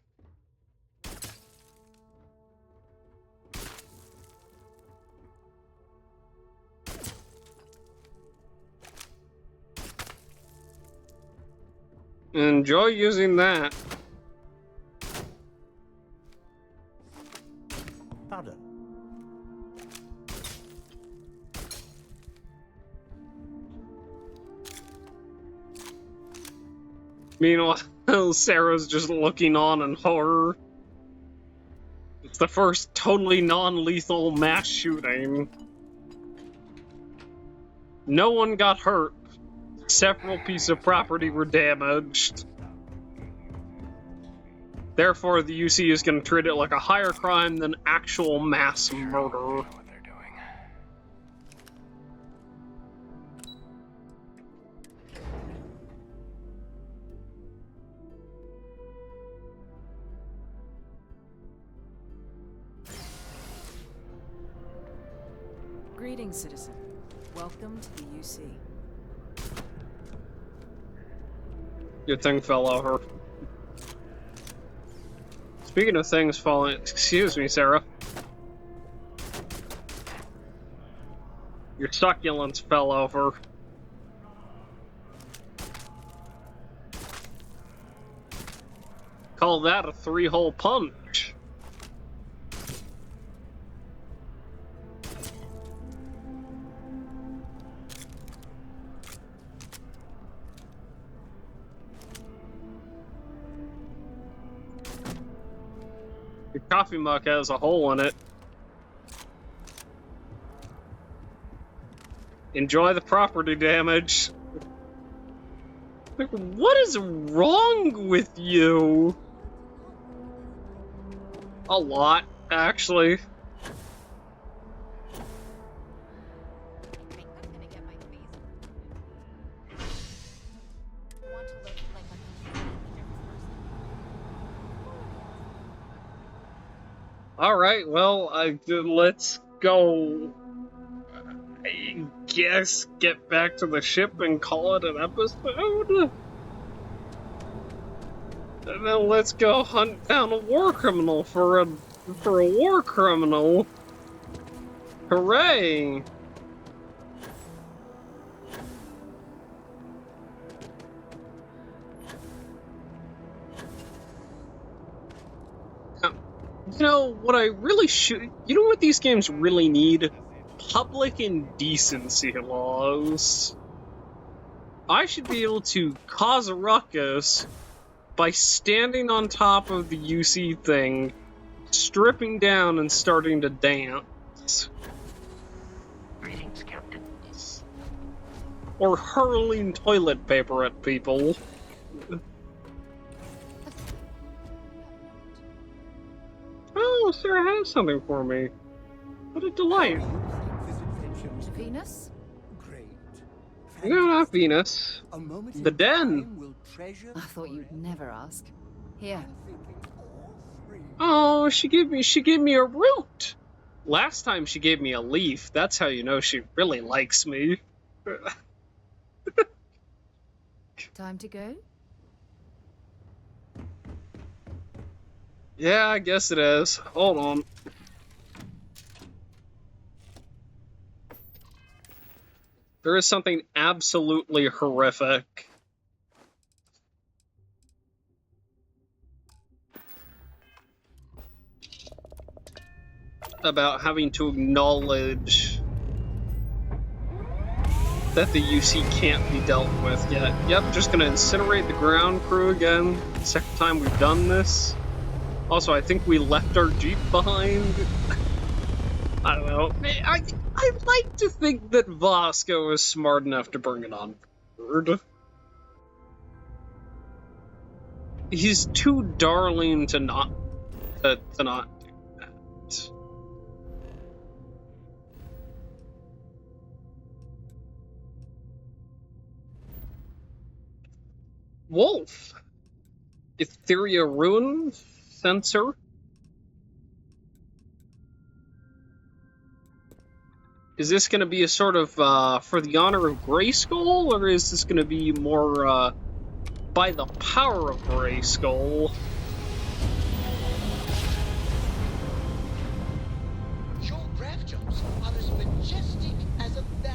Enjoy using that. Powder. Meanwhile, Sarah's just looking on in horror. It's the first totally non-lethal mass shooting. No one got hurt. Several pieces of property were damaged. Therefore, the UC is going to treat it like a higher crime than actual mass murder. Greetings, citizen. Welcome to the UC. Your thing fell over. Speaking of things falling, excuse me, Sarah. Your succulents fell over. Call that a 3-hole punch. Your coffee mug has a hole in it. Enjoy the property damage. Like, what is wrong with you? A lot, actually. Alright, well, let's go, I guess, get back to the ship and call it an episode? And then let's go hunt down a war criminal for a war criminal. Hooray! You know, what I really should... You know what these games really need? Public indecency laws. I should be able to cause a ruckus by standing on top of the UC thing, stripping down and starting to dance. Greetings, Captain. Or hurling toilet paper at people. Oh, Sarah has something for me. What a delight. Venus? Great. No, not Venus. The den. I thought you'd never ask. Here. Oh, she gave me a root. Last time she gave me a leaf. That's how you know she really likes me. Time to go? Yeah, I guess it is. Hold on. There is something absolutely horrific about having to acknowledge that the UC can't be dealt with yet. Yep, just gonna incinerate the ground crew again. Second time we've done this. Also, I think we left our Jeep behind. I don't know. I'd like to think that Vasco is smart enough to bring it on board. He's too darling to not to not do that. Wolf. Etheria Ruin sensor. Is this going to be a sort of for the honor of Grayskull, or is this going to be more by the power of Grayskull? Your grav jumps are as majestic as a ballet.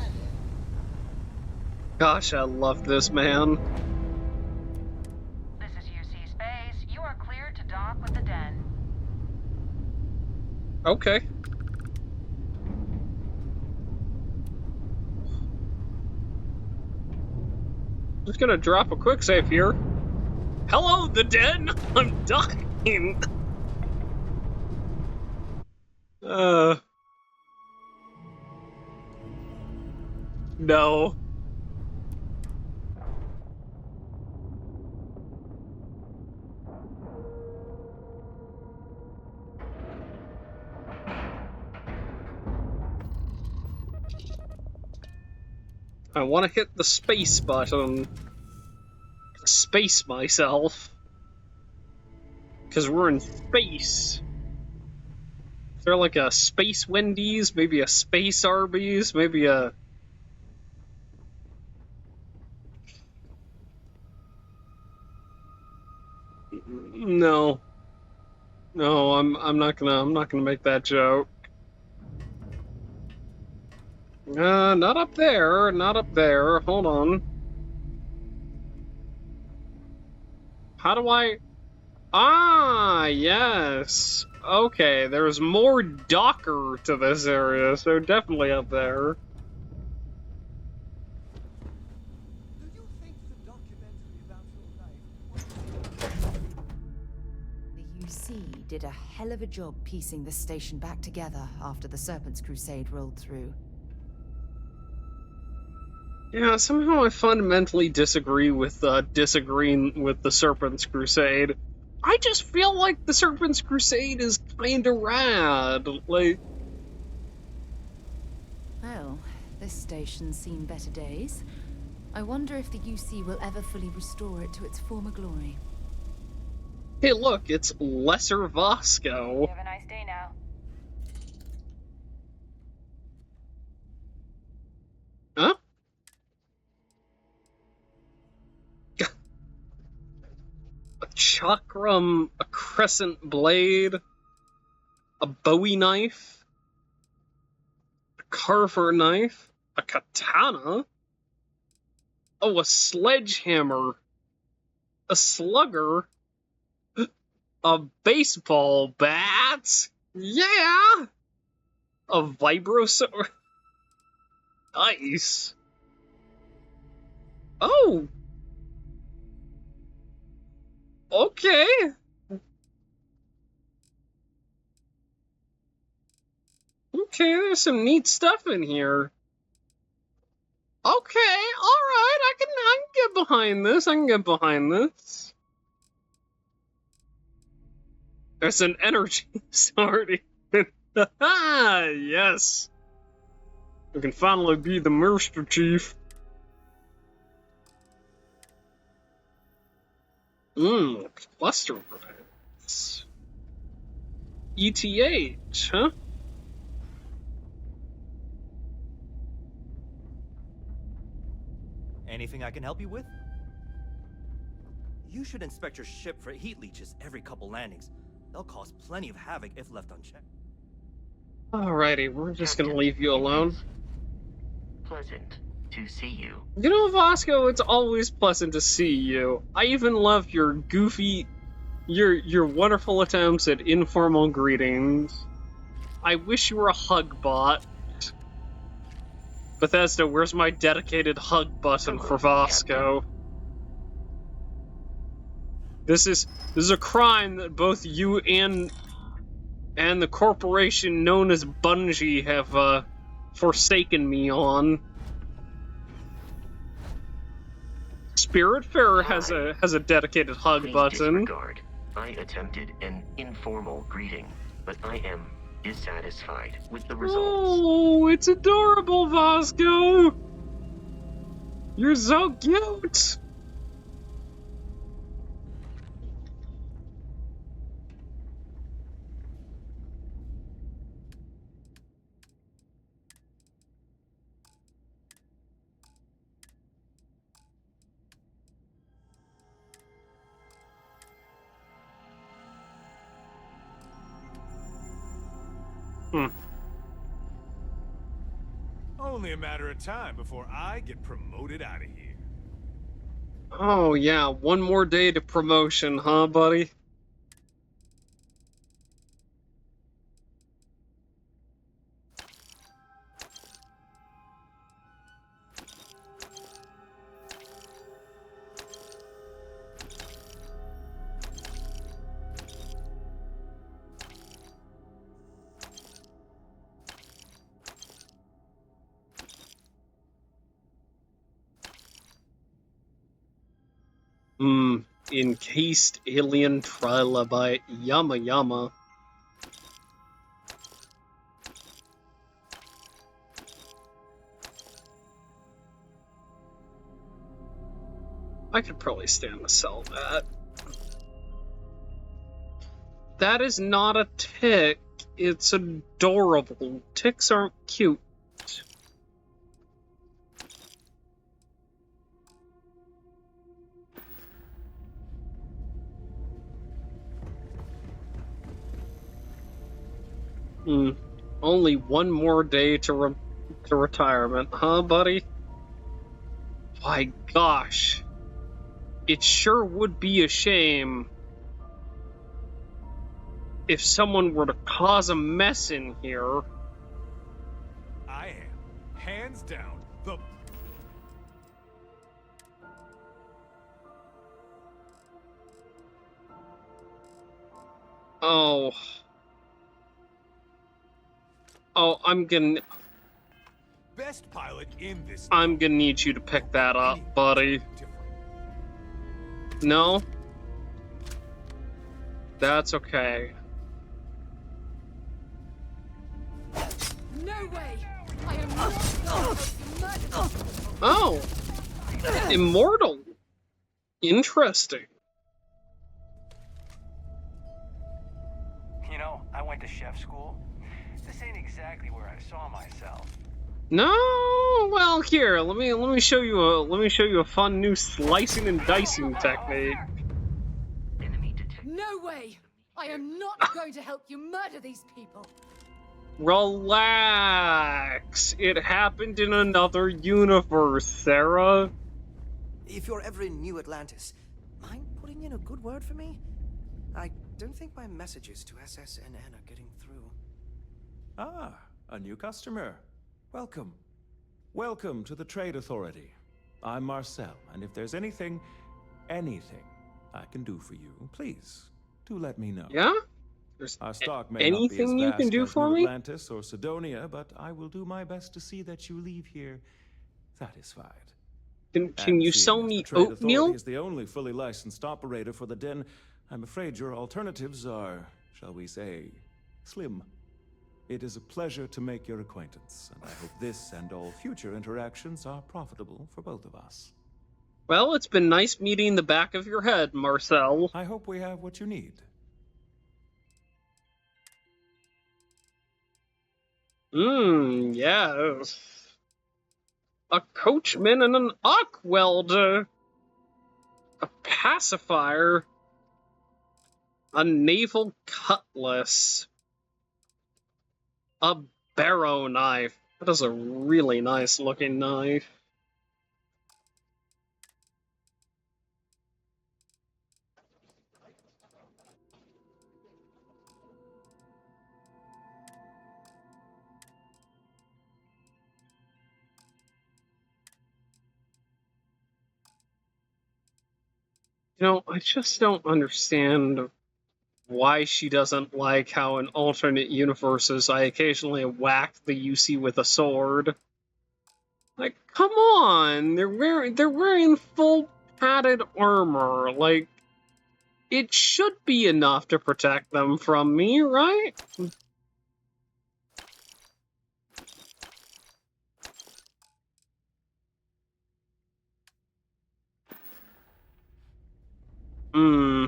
Gosh, I love this, man. This is UC Space. You are cleared to dock with the den. Okay. Just gonna drop a quick save here. Hello, the den! I'm dying! No. I want to hit the space button. Space myself. Because we're in space. Is there like a space Wendy's? Maybe a space Arby's? Maybe a... No. No, I'm not gonna make that joke. Not up there, not up there. Hold on. How do I... Ah, yes. Okay, there's more Docker to this area, so definitely up there. Do you think the documentary about your life The UC did a hell of a job piecing the station back together after the Serpent's Crusade rolled through. Yeah, somehow I fundamentally disagree with disagreeing with the Serpent's Crusade. I just feel like the Serpent's Crusade is kinda rad. Like... Well, this station's seen better days. I wonder if the UC will ever fully restore it to its former glory. Hey look, it's Lesser Vasco. Have a nice day now. Huh? A chakram, a crescent blade, a Bowie knife, a carver knife, a katana, oh, a sledgehammer, a slugger, a baseball bat, yeah, a vibrosaur, nice. Oh, okay. Okay, there's some neat stuff in here. Okay, alright, I can get behind this, I can get behind this. There's an energy starting. Ah, yes. We can finally be the Master Chief. Cluster grenades. ETH, huh? Anything I can help you with? You should inspect your ship for heat leeches every couple landings. They'll cause plenty of havoc if left unchecked. Alrighty, we're just gonna leave you alone. Pleasant to see you. You know, Vasco, it's always pleasant to see you. I even love your goofy, your wonderful attempts at informal greetings. I wish you were a hug bot. Bethesda, where's my dedicated hug button for Vasco? This is a crime that both you and the corporation known as Bungie have Spiritfarer has a dedicated hug Please button. disregard. I attempted an informal greeting, but I am dissatisfied with the results. Oh, it's adorable, Vasco. You're so cute. Only a matter of time before I get promoted out of here. Oh yeah, one more day to promotion, huh, buddy? Encased alien trilobite Yama Yama. I could probably stand to sell that. That is not a tick. It's adorable. Ticks aren't cute. Only one more day to retirement, huh, buddy? My gosh. It sure would be a shame if someone were to cause a mess in here. I am, hands down, the... Oh, I'm gonna... best pilot in this... I'm gonna need you to pick that up, buddy. No? That's okay. No way! I am not going to murder. Oh! Immortal! Interesting. You know, I went to chef school. This ain't exactly where I saw myself. No, well, here, let me show you a fun new slicing and dicing technique. No way! I am not going to help you murder these people. Relax. It happened in another universe, Sarah. If you're ever in New Atlantis, mind putting in a good word for me? I don't think my messages to SSNN are getting through. Ah, a new customer. Welcome. Welcome to the Trade Authority. I'm Marcel, and if there's anything I can do for you, please do let me know. Yeah? There's our stock may anything not be as you can vast do as for New me? Atlantis or Sidonia, but I will do my best to see that you leave here satisfied. Can you sell me the Trade oatmeal? Authority is the only fully licensed operator for the den. I'm afraid your alternatives are, shall we say, slim. It is a pleasure to make your acquaintance, and I hope this and all future interactions are profitable for both of us. Well, it's been nice meeting the back of your head, Marcel. I hope we have what you need. Yes. A coachman and an arc welder. A pacifier. A naval cutlass. A barrow knife. That is a really nice looking knife. You know, I just don't understand why she doesn't like how in alternate universes I occasionally whack the UC with a sword. Like, come on! They're wearing full padded armor, like, it should be enough to protect them from me, right? Hmm.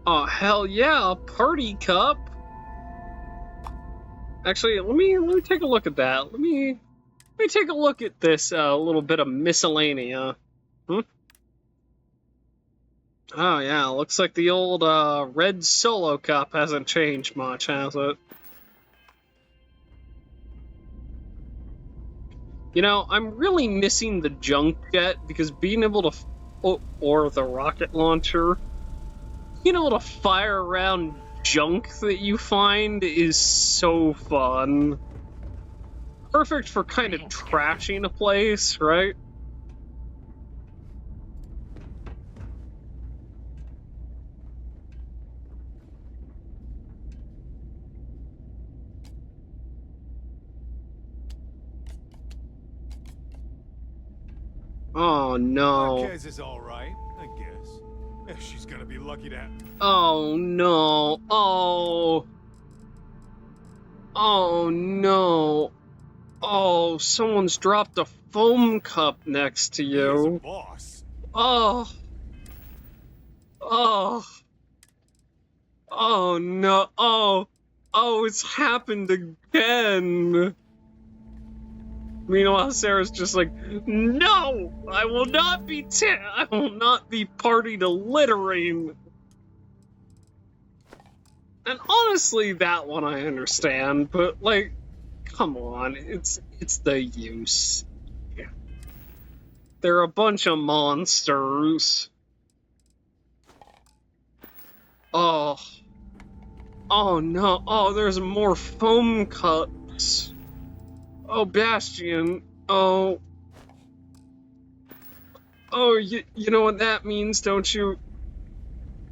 Oh, hell yeah, a party cup. Actually, let me take a look at that. Let me take a look at this little bit of miscellanea. Hmm? Oh yeah, looks like the old red Solo cup hasn't changed much, has it? You know, I'm really missing the junk jet because being able to, or the rocket launcher, being able to fire around junk that you find is so fun. Perfect for kind of trashing a place, right? Oh no. Marquez is all right, I guess. If she's gonna be lucky to have. Oh no. Oh. Oh no. Oh, someone's dropped a foam cup next to Me as a you. boss. Oh. Oh. Oh no. Oh. Oh, it's happened again. Meanwhile, Sarah's just like, no, I will not be I will not be party to littering. And honestly, that one I understand, but like, come on, it's the use. They're a bunch of monsters. Oh. Oh no. Oh, there's more foam cups. Oh, Bastion. Oh. Oh, you know what that means, don't you?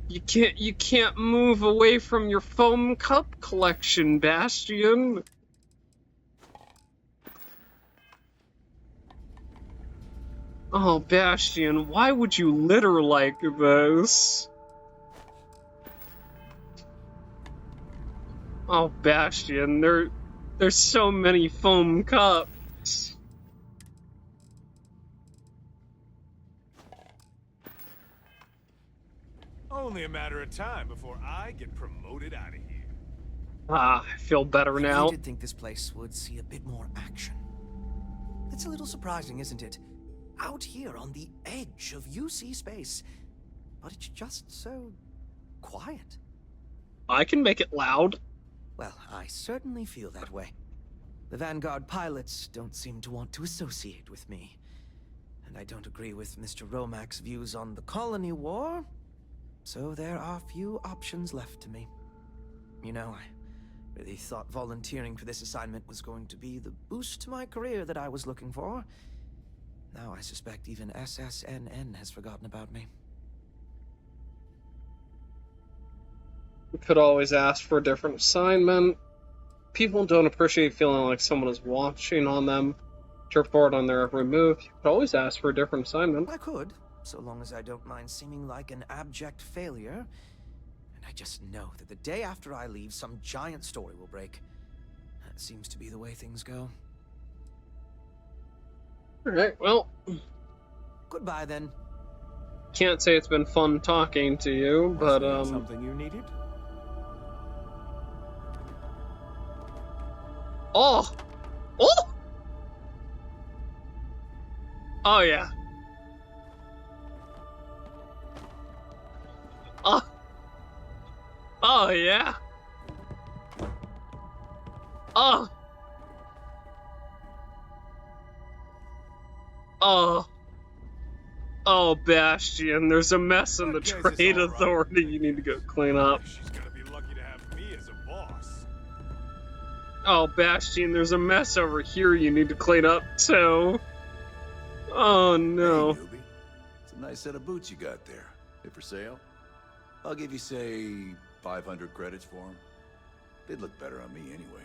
You can't move away from your foam cup collection, Bastion. Oh, Bastion, why would you litter like this? Oh, Bastion, there's so many foam cups. Only a matter of time before I get promoted out of here. Ah, I feel better I now. really did think this place would see a bit more action. It's a little surprising, isn't it? Out here on the edge of UC space, but it's just so quiet. I can make it loud. Well, I certainly feel that way. The Vanguard pilots don't seem to want to associate with me. And I don't agree with Mr. Romac's views on the colony war. So there are few options left to me. You know, I really thought volunteering for this assignment was going to be the boost to my career that I was looking for. Now I suspect even SSNN has forgotten about me. We could always ask for a different assignment. People don't appreciate feeling like someone is watching on them to report on their every move. You could always ask for a different assignment. I could, so long as I don't mind seeming like an abject failure. And I just know that the day after I leave, some giant story will break. That seems to be the way things go. Alright, well. Goodbye then. Can't say it's been fun talking to you, but something you needed? Oh! Oh! Oh yeah. Oh. Oh yeah. Oh. Oh. Oh, Bastion, there's a mess in the Trade Authority you need to go clean up. She's gonna be lucky to have me as a boss. Oh, Bastion, there's a mess over here you need to clean up, too. Oh, no. Hey, newbie. It's a nice set of boots you got there. They for sale? I'll give you, say, 500 credits for them. They'd look better on me anyway.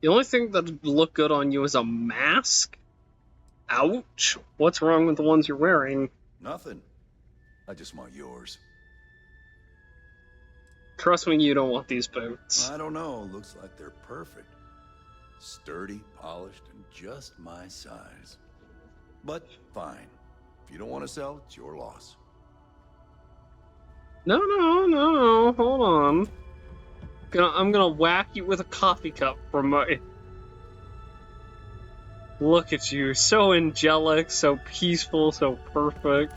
The only thing that'd look good on you is a mask? Ouch. What's wrong with the ones you're wearing? Nothing. I just want yours. Trust me, you don't want these boots. I don't know. Looks like they're perfect. Sturdy, polished, and just my size. But fine. If you don't want to sell, it's your loss. No, hold on. I'm gonna whack you with a coffee cup from my... Look at you, so angelic, so peaceful, so perfect.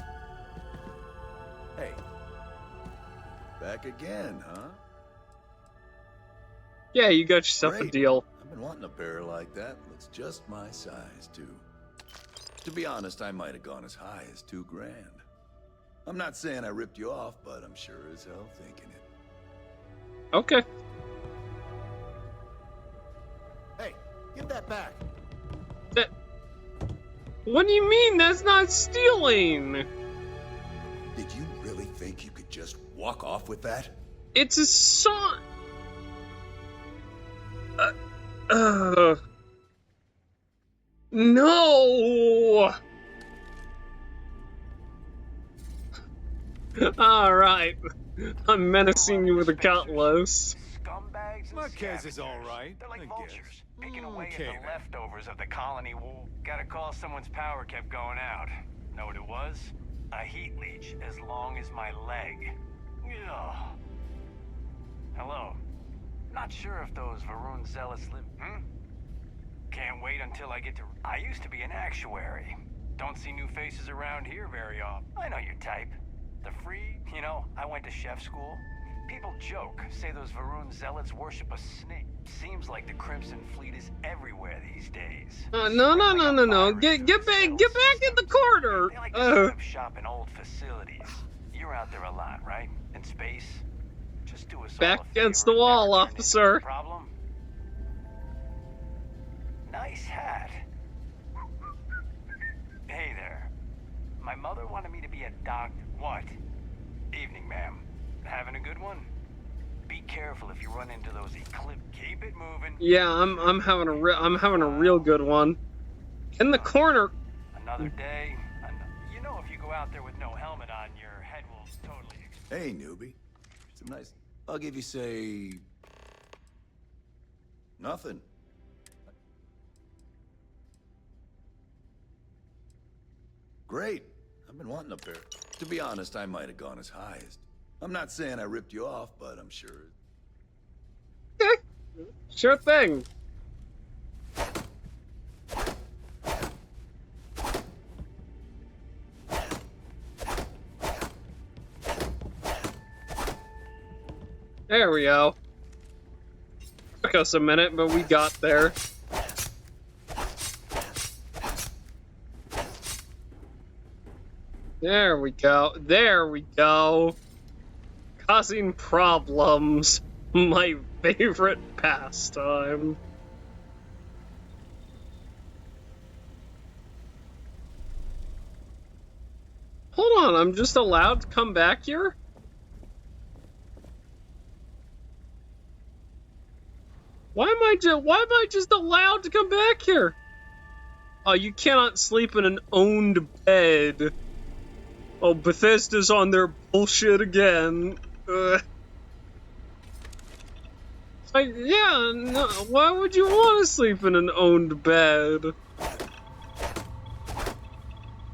Hey. Back again, huh? Yeah, you got yourself a deal. I've been wanting a pair like that. Looks just my size, too. To be honest, I might have gone as high as $2,000. I'm not saying I ripped you off, but I'm sure as hell thinking it. Okay. Hey, give that back. What do you mean? That's not stealing! Did you really think you could just walk off with that? It's a song. No! Alright. I'm menacing you with a cutlass. Marquez is alright. They're like vultures, picking away at the leftovers of the colony war. Gotta call someone's power kept going out. Know what it was? A heat leech as long as my leg. Ugh. Hello. Not sure if those Varun zealots live. Can't wait until I get to... I used to be an actuary. Don't see new faces around here very often. I know your type. The free, you know, I went to chef school. People joke, say those Varun zealots worship a snake. Seems like the Crimson Fleet is everywhere these days. No. Get back in the corner. They like to set up shop in old facilities. You're out there a lot, right? In space. Just do us back all a against favor the wall, and never turn into officer. a problem. Nice hat. Hey there. My mother wanted me to be a doctor. What? Evening, ma'am. Having a good one? Be careful if you run into those eclipse. Keep it moving. Yeah, I'm having a real good one. In the corner. Another day. You know, if you go out there with no helmet on, your head will totally explode. Hey, newbie. Some nice... I'll give you, say... Nothing. Great. I've been wanting a pair. To be honest, I might have gone as high as... I'm not saying I ripped you off, but I'm sure... Okay. Sure thing. There we go. Took us a minute, but we got there. There we go. There we go. Causing problems. My favorite pastime. Hold on, I'm just allowed to come back here? Why am I just allowed to come back here? Oh, you cannot sleep in an owned bed. Oh, Bethesda's on their bullshit again. Yeah, no, why would you want to sleep in an owned bed? I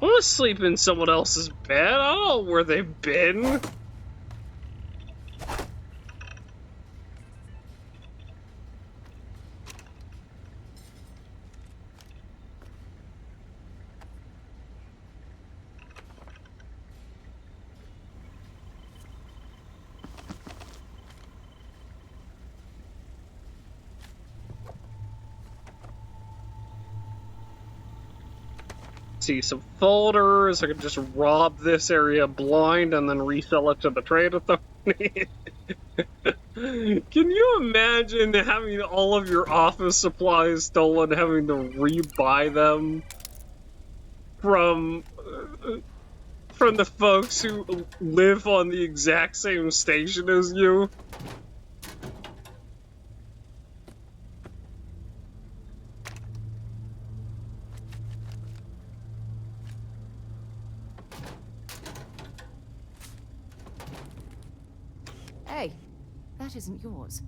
want to sleep in someone else's bed. I don't know where they've been. See some folders. I could just rob this area blind and then resell it to the trade authority. Can you imagine having all of your office supplies stolen, having to rebuy them from the folks who live on the exact same station as you? Hey, that isn't yours.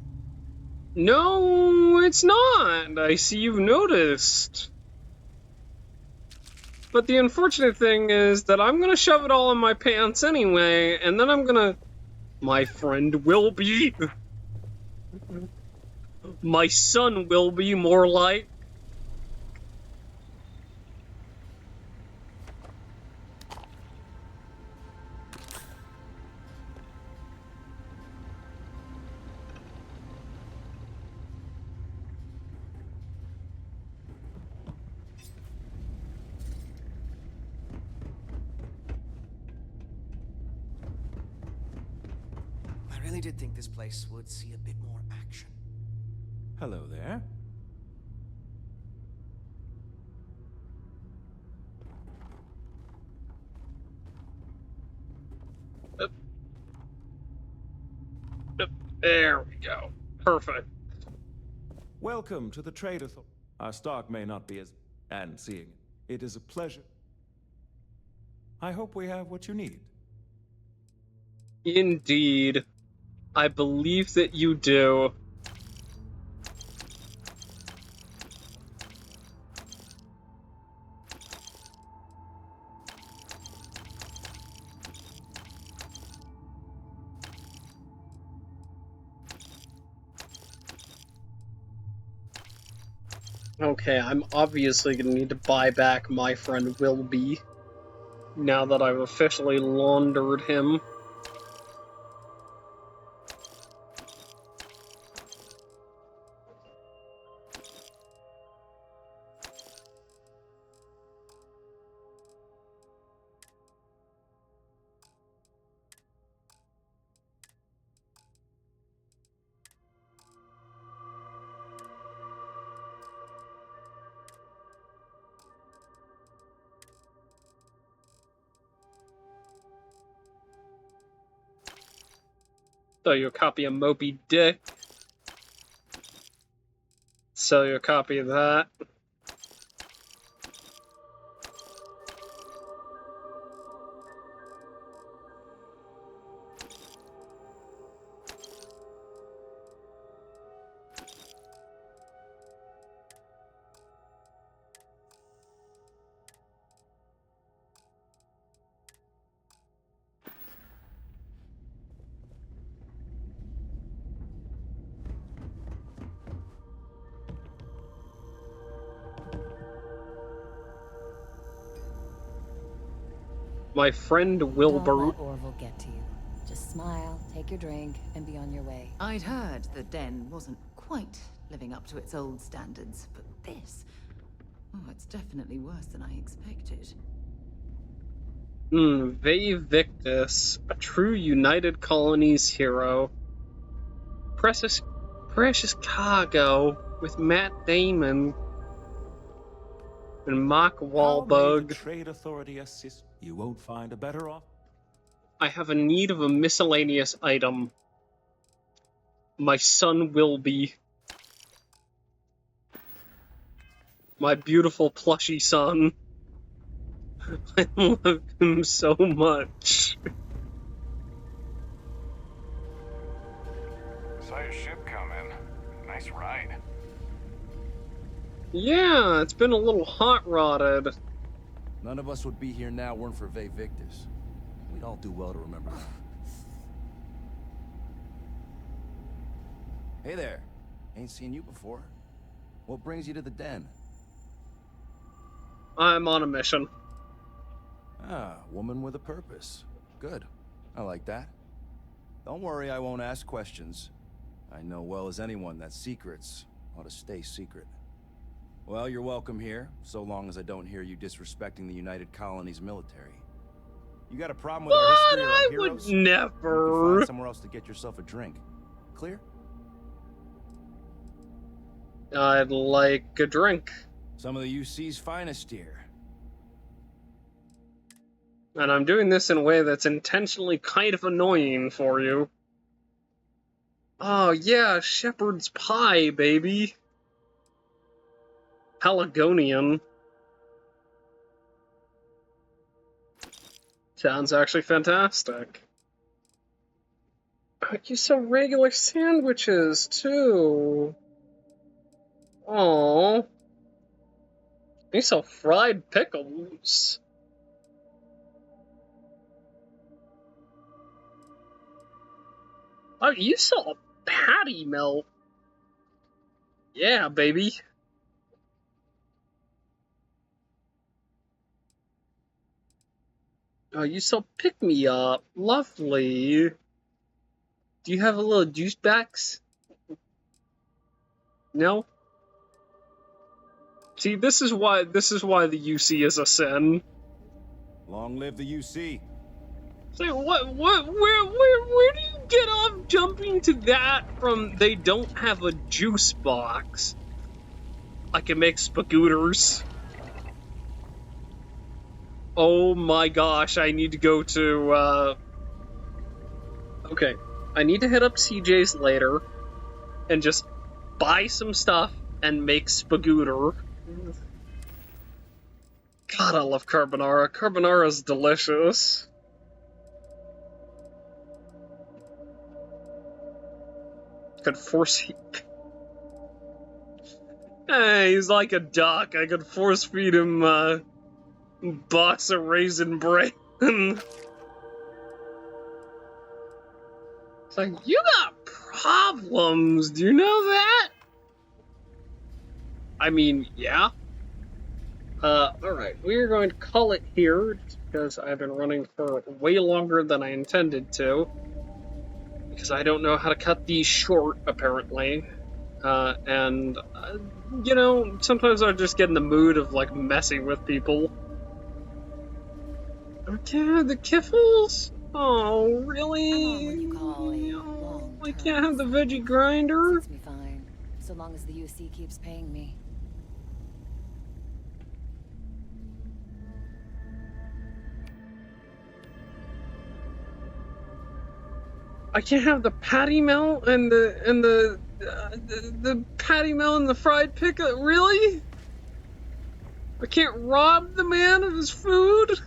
No, it's not. I see you've noticed. But the unfortunate thing is that I'm gonna shove it all in my pants anyway, and then I'm gonna... My friend will be... My son will be more like... I really did think this place would see a bit more action. Hello there. There we go. Perfect. Welcome to the Trade Authority. Our stock may not be as... And seeing it, it is a pleasure. I hope we have what you need. Indeed. I believe that you do. Okay, I'm obviously gonna need to buy back my friend Wilby, now that I've officially laundered him. Sell you a copy of Moby Dick. Sell you a copy of that. My friend Wilbur. Don't let Orville get to you. Just smile, take your drink, and be on your way. I'd heard the den wasn't quite living up to its old standards, but this... Oh, it's definitely worse than I expected. Ve Victus, a true United Colonies hero. Precious Cargo with Matt Damon and Mark How may the Wahlberg. Trade Authority assist? You won't find a better offer. I have a need of a miscellaneous item. My son Wilby. My beautiful plushy son. I love him so much. Saw your ship come in. Nice ride. Yeah, it's been a little hot-rodded. None of us would be here now weren't for Ve Victus. We'd all do well to remember that. Hey there. Ain't seen you before. What brings you to the den? I'm on a mission. Ah, woman with a purpose. Good. I like that. Don't worry, I won't ask questions. I know well as anyone that secrets ought to stay secret. Well, you're welcome here, so long as I don't hear you disrespecting the United Colonies military. You got a problem with our history or our heroes? I would never. You can find somewhere else to get yourself a drink. Clear? I'd like a drink. Some of the UC's finest here. And I'm doing this in a way that's intentionally kind of annoying for you. Oh yeah, shepherd's pie, baby. Pelargonian. Sounds actually fantastic. You sell regular sandwiches, too. Oh. You sell fried pickles. Oh, you sell patty melt. Yeah, baby. Oh, you sell pick-me-up. Lovely. Do you have a little juice box? No? See, this is why the UC is a sin. Long live the UC. Say, where do you get off jumping to that from they don't have a juice box? I can make spagooters. Oh my gosh, I need to go to, okay. I need to hit up CJ's later and just buy some stuff and make spagooter. God, I love carbonara. Carbonara is delicious. Could force... Hey, he's like a duck. I could force feed him, box of raisin bran. It's like, you got problems. Do you know that? I mean, yeah. Alright. We are going to call it here, just because I've been running for way longer than I intended to. Because I don't know how to cut these short, apparently. You know, sometimes I just get in the mood of, like, messing with people. Okay, the kiffles? Oh, really? I can't have the veggie grinder? Suits me fine, so long as the UC keeps paying me. I can't have the patty melt and the patty melt and the fried pickle. Really? I can't rob the man of his food?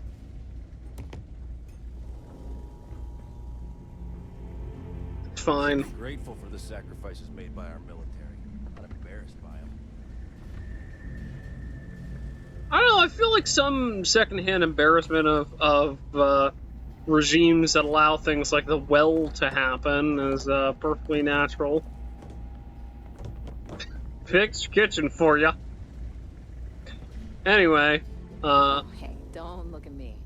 Fine. I'm grateful for the sacrifices made by our military. I'm not embarrassed by them. I don't know. I feel like some secondhand embarrassment of regimes that allow things like the well to happen is perfectly natural. Fixed kitchen for ya. Anyway, Hey, don't look at me.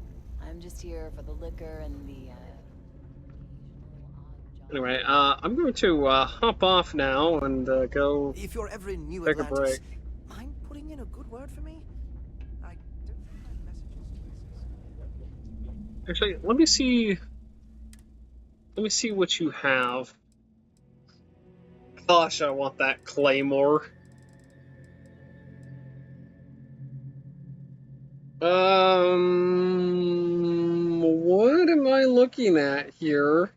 I'm just here for the liquor and the, Anyway, I'm going to hop off now and go If you're ever in New take a Atlantis, break. mind putting in a good word for me? I don't think my messages to Actually, let me see what you have. Gosh, I want that claymore. What am I looking at here?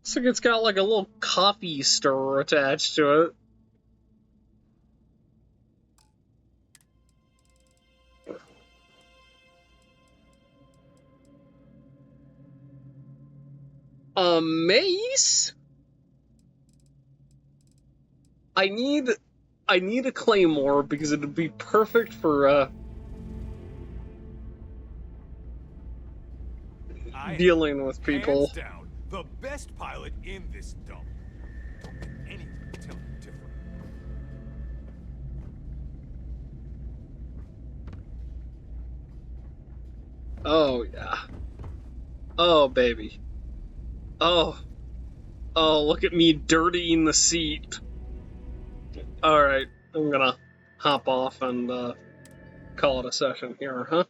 Looks like it's got like a little coffee stirrer attached to it. A mace? I need a claymore because it'd be perfect for dealing with people. Hands down, the best pilot in this dump. Don't let anyone tell you different. Oh yeah. Oh baby. Oh, look at me dirtying the seat. Alright, I'm gonna hop off and call it a session here, huh?